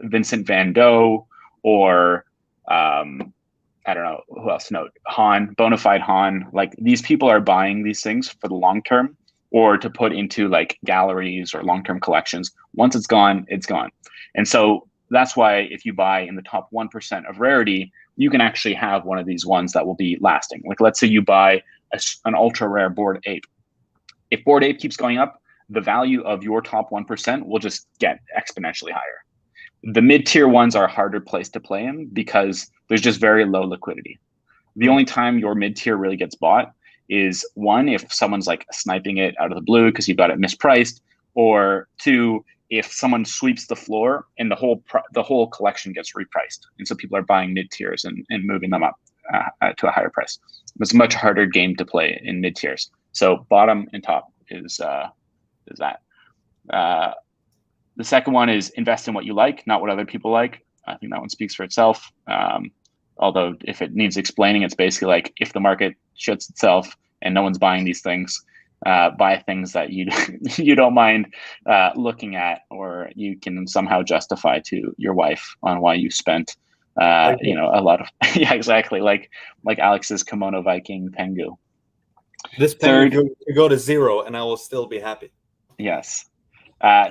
Vincent Van Gogh or I don't know who else, Han, Bonafide Han, like these people are buying these things for the long term or to put into like galleries or long-term collections. Once it's gone, it's gone. And so that's why if you buy in the top 1% of rarity, you can actually have one of these ones that will be lasting. Like let's say you buy an ultra rare Bored Ape. If Bored Ape keeps going up, the value of your top 1% will just get exponentially higher. The mid-tier ones are a harder place to play in because there's just very low liquidity. The only time your mid-tier really gets bought is one, if someone's like sniping it out of the blue because you got it mispriced, or two, if someone sweeps the floor and the whole collection gets repriced. And so people are buying mid-tiers and moving them up to a higher price. It's a much harder game to play in mid-tiers. So bottom and top is that. The second one is invest in what you like, not what other people like. I think that one speaks for itself. Although if it needs explaining, it's basically like if the market shuts itself and no one's buying these things, buy things that you don't mind looking at, or you can somehow justify to your wife on why you spent a lot of yeah, exactly, like Alex's Kimono Viking Pengu. This Pengu could go to zero and I will still be happy. Yes.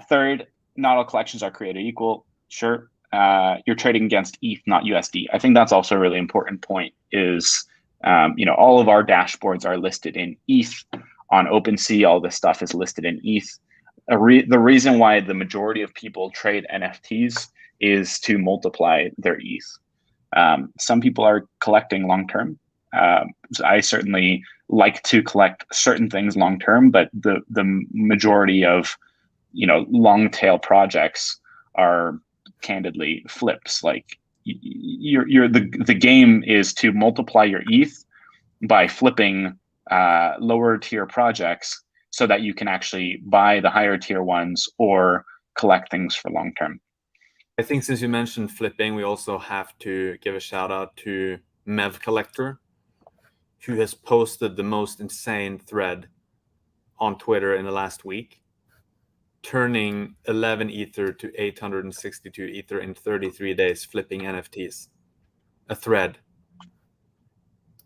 Third, not all collections are created equal. Sure. You're trading against ETH, not USD. I think that's also a really important point is, all of our dashboards are listed in ETH. On OpenSea, all this stuff is listed in ETH. The reason why the majority of people trade NFTs is to multiply their ETH. Some people are collecting long-term. So I certainly like to collect certain things long-term, but the majority of long tail projects are candidly flips. Like the game is to multiply your ETH by flipping lower tier projects so that you can actually buy the higher tier ones or collect things for long term. I think since you mentioned flipping, we also have to give a shout out to Mev Collector, who has posted the most insane thread on Twitter in the last week, turning 11 Ether to 862 Ether in 33 days, flipping NFTs. A thread.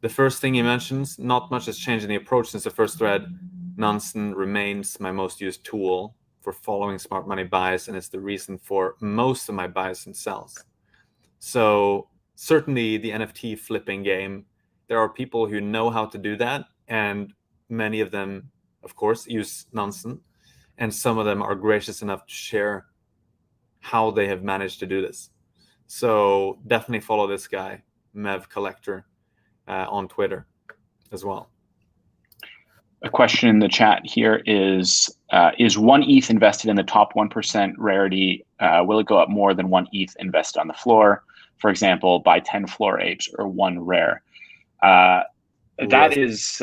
The first thing he mentions, not much has changed in the approach since the first thread. Nansen remains my most used tool for following smart money buys, and it's the reason for most of my buys and sells. So certainly the NFT flipping game, there are people who know how to do that, and many of them, of course, use Nansen, and some of them are gracious enough to share how they have managed to do this. So definitely follow this guy, Mev Collector, on Twitter as well. A question in the chat here is 1 ETH invested in the top 1% rarity, will it go up more than 1 ETH invested on the floor? For example, buy 10 floor apes or 1 rare. That is,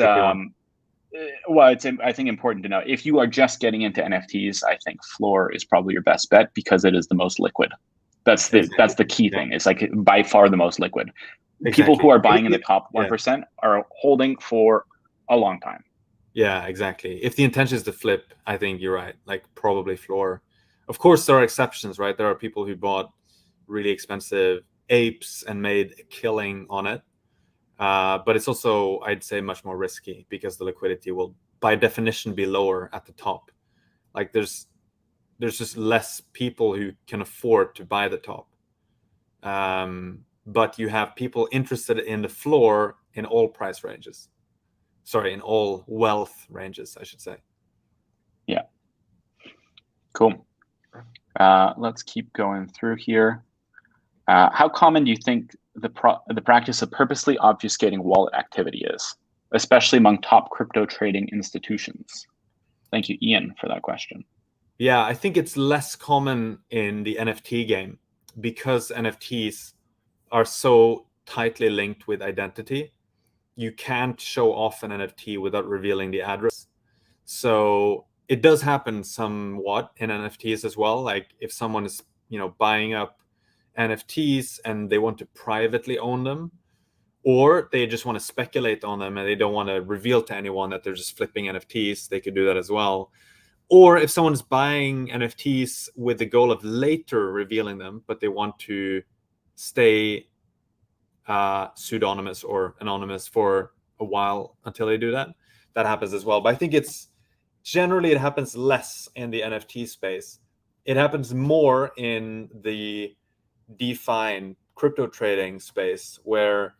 well, it's, I think, important to know. If you are just getting into NFTs, I think floor is probably your best bet because it is the most liquid. That's the key thing. It's like by far the most liquid. People who are buying in the top 1% are holding for a long time. Yeah, exactly. If the intention is to flip, I think you're right. Like probably floor. Of course, there are exceptions, right? There are people who bought really expensive apes and made a killing on it. But it's also, I'd say, much more risky because the liquidity will, by definition, be lower at the top. Like there's just less people who can afford to buy the top. But you have people interested in the floor in all price ranges. Sorry, in all wealth ranges, I should say. Yeah. Cool. Let's keep going through here. How common do you think the practice of purposely obfuscating wallet activity is, especially among top crypto trading institutions? Thank you, Ian, for that question. Yeah, I think it's less common in the NFT game because NFTs are so tightly linked with identity. You can't show off an NFT without revealing the address. So it does happen somewhat in NFTs as well. Like if someone is, buying up NFTs and they want to privately own them, or they just want to speculate on them and they don't want to reveal to anyone that they're just flipping NFTs, they could do that as well. Or if someone's buying NFTs with the goal of later revealing them, but they want to stay pseudonymous or anonymous for a while until they do that, that happens as well. But I think it happens less in the NFT space. It happens more in the DeFi and crypto trading space where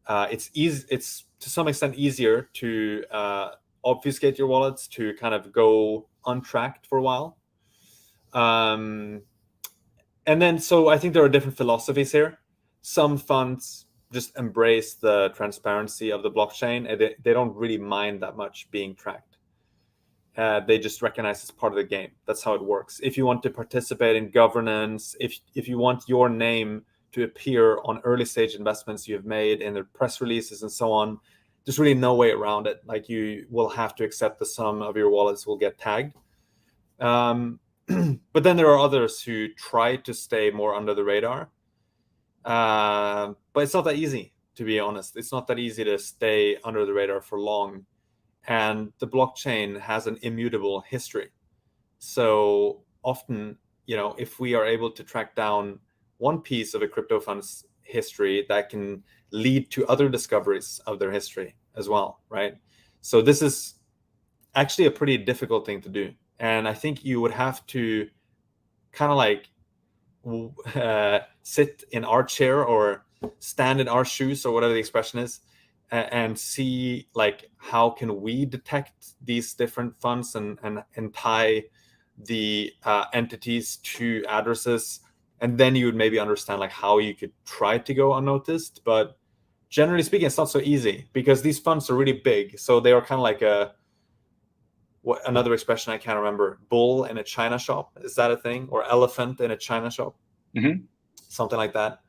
it's to some extent easier to obfuscate your wallets, to kind of go untracked for a while. And then, so I think there are different philosophies here. Some funds just embrace the transparency of the blockchain, and they don't really mind that much being tracked. They just recognize it's part of the game. That's how it works. If you want to participate in governance, if you want your name to appear on early stage investments you've made in the press releases and so on, there's really no way around it. Like you will have to accept the sum of your wallets will get tagged. But then there are others who try to stay more under the radar. But it's not that easy, to be honest. It's not that easy to stay under the radar for long. And the blockchain has an immutable history. So often, if we are able to track down one piece of a crypto fund's history, that can lead to other discoveries of their history as well, right? So this is actually a pretty difficult thing to do. And I think you would have to kind of like sit in our chair or stand in our shoes, or whatever the expression is, and see like how can we detect these different funds and tie the entities to addresses, and then you would maybe understand like how you could try to go unnoticed. But generally speaking, it's not so easy because these funds are really big, so they are kind of like another expression I can't remember, bull in a china shop. Is that a thing? Or elephant in a china shop? Mm-hmm. Something like that.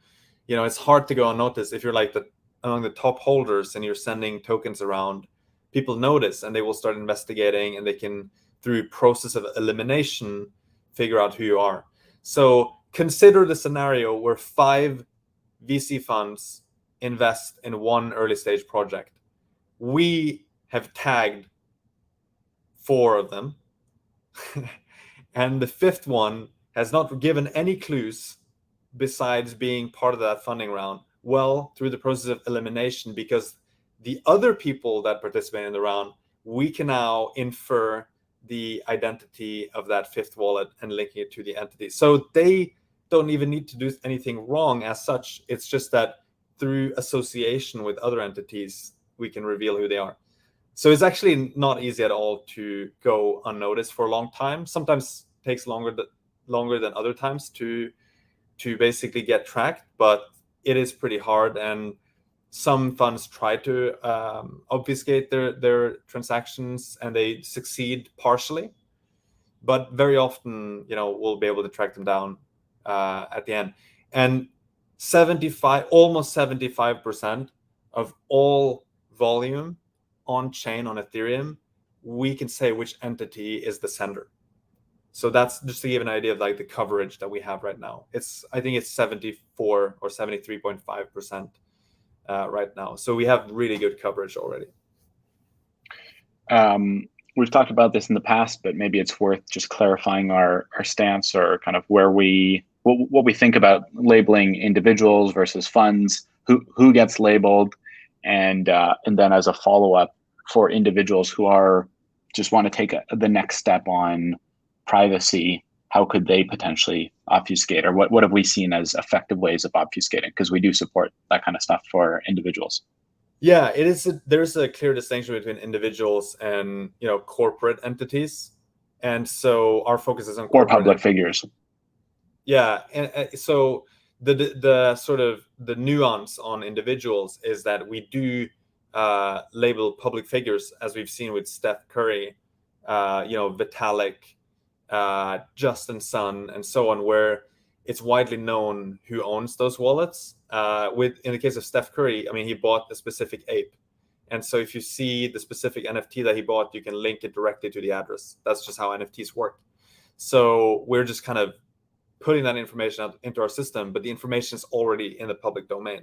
It's hard to go unnoticed. If you're like among the top holders and you're sending tokens around, people notice and they will start investigating, and they can, through process of elimination, figure out who you are. So consider the scenario where 5 VC funds invest in one early stage project. We have tagged 4 of them. And the 5th one has not given any clues besides being part of that funding round. Well, through the process of elimination, because the other people that participate in the round, we can now infer the identity of that fifth wallet and linking it to the entity. So they don't even need to do anything wrong as such. It's just that through association with other entities, we can reveal who they are. So it's actually not easy at all to go unnoticed for a long time. Sometimes takes longer than other times to basically get tracked, but it is pretty hard. And some funds try to obfuscate their transactions, and they succeed partially, but very often, we'll be able to track them down at the end. And almost 75% of all volume on chain on Ethereum, we can say which entity is the sender. So that's just to give an idea of like the coverage that we have right now. I think it's 74 or 73.5% right now. So we have really good coverage already. We've talked about this in the past, but maybe it's worth just clarifying our stance, or kind of what we think about labeling individuals versus funds, who gets labeled, and then as a follow-up for individuals who just want to take the next step on privacy, how could they potentially obfuscate, or what have we seen as effective ways of obfuscating? Because we do support that kind of stuff for individuals. Yeah, there's a clear distinction between individuals and corporate entities, and so our focus is on corporate or public figures. Yeah, and so the sort of the nuance on individuals is that we do label public figures, as we've seen with Steph Curry, Vitalik, Justin Sun, and so on, where it's widely known who owns those wallets. In the case of Steph Curry, I mean, he bought a specific ape. And so if you see the specific NFT that he bought, you can link it directly to the address. That's just how NFTs work. So we're just kind of putting that information out into our system, but the information is already in the public domain.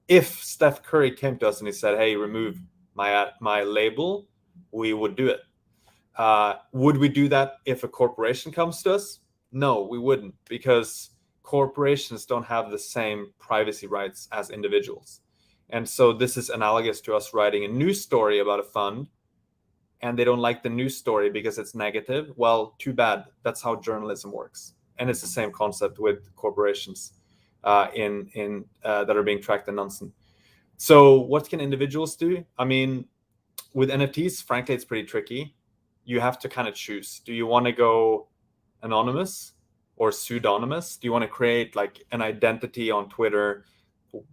If Steph Curry came to us and he said, hey, remove my label, we would do it. Would we do that if a corporation comes to us? No, we wouldn't, because corporations don't have the same privacy rights as individuals. And so this is analogous to us writing a news story about a fund, and they don't like the news story because it's negative. Well, too bad. That's how journalism works. And it's the same concept with corporations that are being tracked in Nansen. So what can individuals do? I mean, with NFTs, frankly, it's pretty tricky. You have to kind of choose. Do you want to go anonymous or pseudonymous? Do you want to create like an identity on Twitter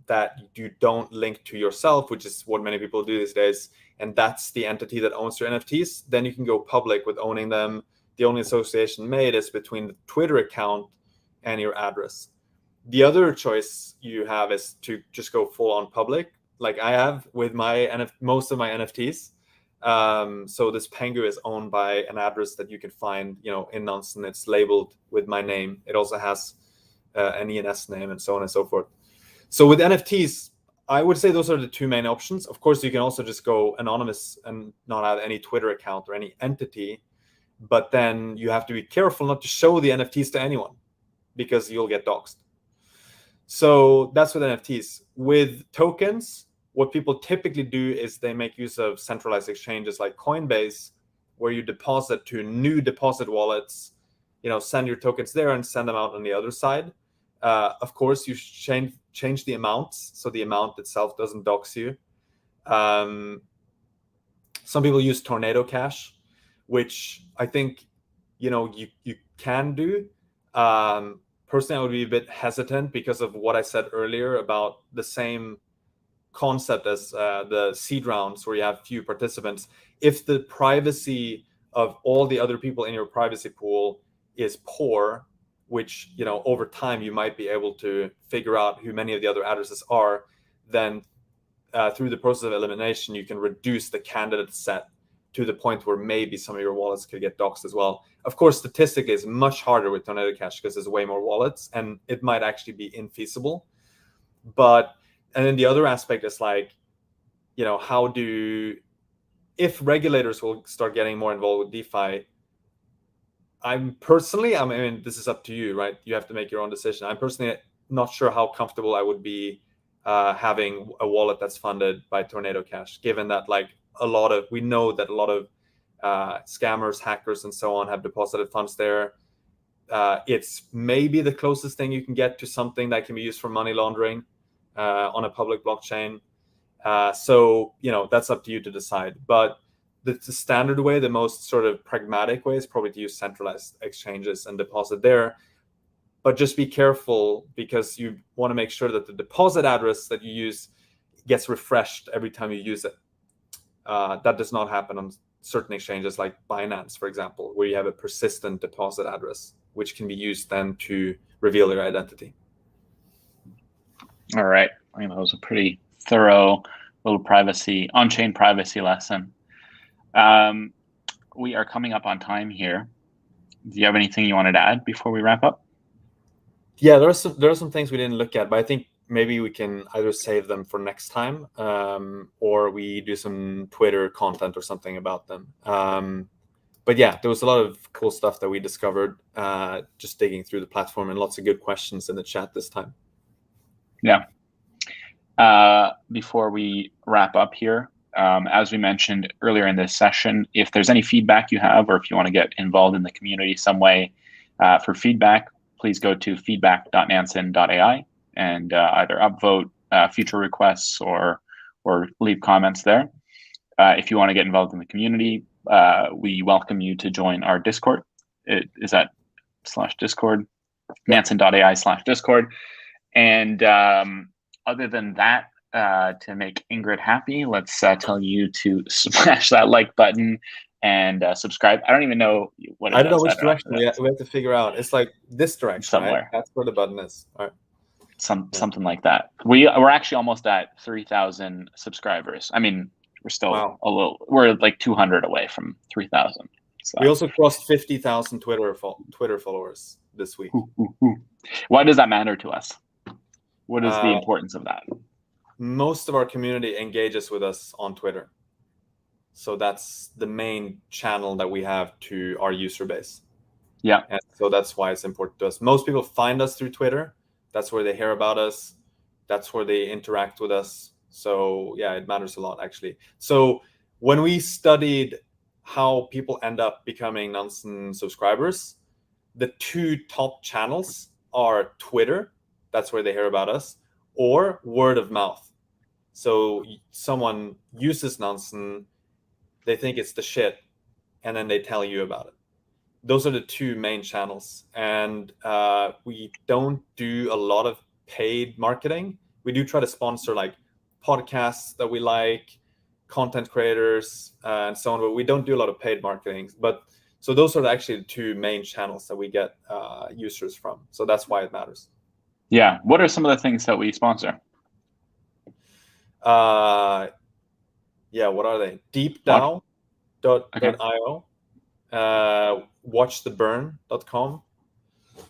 that you don't link to yourself, which is what many people do these days, and that's the entity that owns your NFTs? Then you can go public with owning them. The only association made is between the Twitter account and your address. The other choice you have is to just go full on public, like I have with most of my NFTs. So this Pengu is owned by an address that you can find, in Nansen. It's labeled with my name. It also has an ENS name and so on and so forth. So with NFTs, I would say those are the two main options. Of course, you can also just go anonymous and not have any Twitter account or any entity, but then you have to be careful not to show the NFTs to anyone because you'll get doxxed. So that's with NFTs. With tokens, what people typically do is they make use of centralized exchanges like Coinbase, where you deposit to new deposit wallets, send your tokens there and send them out on the other side. Of course, you change the amounts, so the amount itself doesn't dox you. Some people use Tornado Cash, which I think, you can do. Personally, I would be a bit hesitant because of what I said earlier about the same concept as the seed rounds, where you have few participants. If the privacy of all the other people in your privacy pool is poor, which over time you might be able to figure out who many of the other addresses are, then through the process of elimination, you can reduce the candidate set to the point where maybe some of your wallets could get doxed as well. Of course, statistically, it's much harder with Tornado Cash because there's way more wallets, and it might actually be infeasible. And then the other aspect is like, if regulators will start getting more involved with DeFi, I mean, this is up to you, right? You have to make your own decision. I'm personally not sure how comfortable I would be having a wallet that's funded by Tornado Cash, given that we know that a lot of scammers, hackers, and so on have deposited funds there. It's maybe the closest thing you can get to something that can be used for money laundering on a public blockchain. So, that's up to you to decide. But the standard way, the most sort of pragmatic way, is probably to use centralized exchanges and deposit there. But just be careful, because you want to make sure that the deposit address that you use gets refreshed every time you use it. That does not happen on certain exchanges like Binance, for example, where you have a persistent deposit address, which can be used then to reveal your identity. All right. I think that was a pretty thorough little on-chain privacy lesson. We are coming up on time here. Do you have anything you wanted to add before we wrap up? Yeah, there are some things we didn't look at, but I think maybe we can either save them for next time, or we do some Twitter content or something about them. But yeah, there was a lot of cool stuff that we discovered just digging through the platform, and lots of good questions in the chat this time. Yeah. Before we wrap up here, as we mentioned earlier in this session, if there's any feedback you have, or if you want to get involved in the community some way for feedback, please go to feedback.nansen.ai and either upvote future requests or leave comments there. If you want to get involved in the community, we welcome you to join our Discord. It is at /Discord, Nansen.ai/Discord. And other than that, to make Ingrid happy, let's tell you to smash that like button and subscribe. I don't even know what it is. I don't know which direction we have to figure out. It's like this direction, somewhere. Right? That's where the button is. All right. Something like that. We're actually almost at 3,000 subscribers. I mean, we're still we're like 200 away from 3,000. So. We also crossed 50,000 Twitter followers this week. Why does that matter to us? What is the importance of that? Most of our community engages with us on Twitter. So that's the main channel that we have to our user base. Yeah. And so that's why it's important to us. Most people find us through Twitter. That's where they hear about us. That's where they interact with us. So yeah, it matters a lot, actually. So when we studied how people end up becoming Nansen subscribers, the two top channels are Twitter. That's where they hear about us, or word of mouth. So someone uses Nansen, they think it's the shit, and then they tell you about it. Those are the two main channels. And we don't do a lot of paid marketing. We do try to sponsor like podcasts that we like, content creators, and so on, but we don't do a lot of paid marketing. But so those are actually the two main channels that we get users from. So that's why it matters. Yeah. What are some of the things that we sponsor? Yeah, what are they? deepdao.io, watchtheburn.com.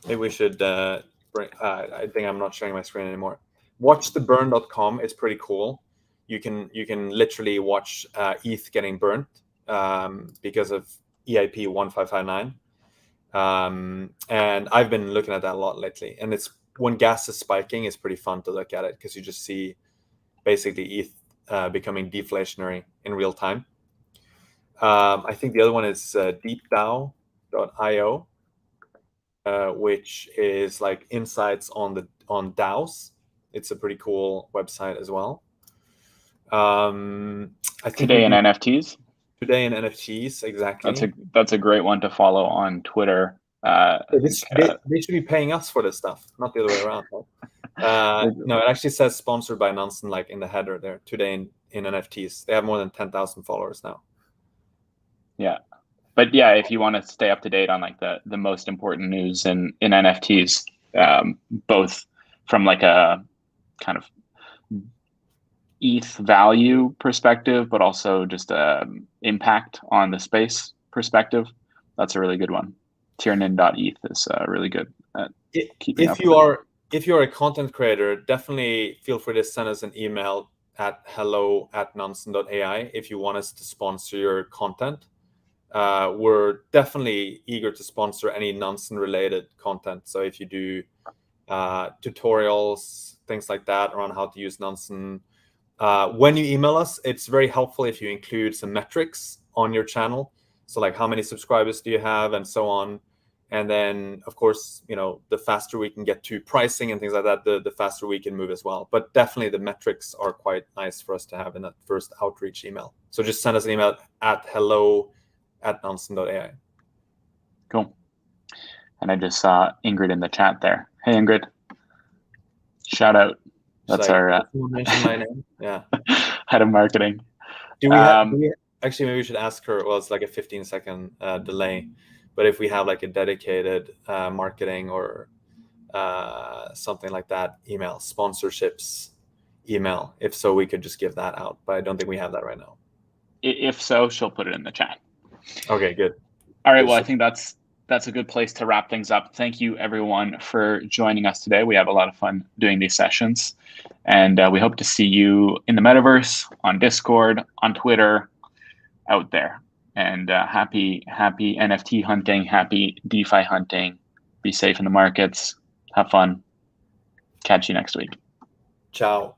Maybe we should bring, I think I'm not showing my screen anymore. Watchtheburn.com is pretty cool. You can literally watch ETH getting burnt because of EIP 1559. And I've been looking at that a lot lately. And it's when gas is spiking, it's pretty fun to look at it, because you just see basically ETH becoming deflationary in real time. I think the other one is deepdao.io, which is like insights on DAOs. It's a pretty cool website as well. I think Today in NFTs. Today in NFTs, exactly. That's a great one to follow on Twitter. They should be paying us for this stuff, not the other way around. No, it actually says sponsored by Nansen, like in the header there. Today in NFTs, they have more than 10,000 followers now. Yeah, but yeah, if you want to stay up to date on like the most important news in NFTs, both from like a kind of ETH value perspective, but also just impact on the space perspective, that's a really good one. Tiernan.eth is really good at keeping up. If you're a content creator, definitely feel free to send us an email at hello@nansen.ai if you want us to sponsor your content. We're definitely eager to sponsor any Nansen related content. So if you do tutorials, things like that around how to use Nansen, when you email us, it's very helpful if you include some metrics on your channel. So like how many subscribers do you have and so on. And then of course, the faster we can get to pricing and things like that, the faster we can move as well. But definitely the metrics are quite nice for us to have in that first outreach email. So just send us an email at hello@nansen.ai. Cool. And I just saw Ingrid in the chat there. Hey, Ingrid. Shout out. That's our mention my name. Yeah. head of marketing. Do we have, actually, maybe we should ask her. Well, it's like a 15-second delay, but if we have like a dedicated marketing or something like that email, sponsorships email, if so, we could just give that out. But I don't think we have that right now. If so, she'll put it in the chat. Okay, good. All right. Well, I think that's a good place to wrap things up. Thank you, everyone, for joining us today. We have a lot of fun doing these sessions, and we hope to see you in the metaverse, on Discord, on Twitter, out there. And happy NFT hunting, happy DeFi hunting. Be safe in the markets. Have fun. Catch you next week. Ciao.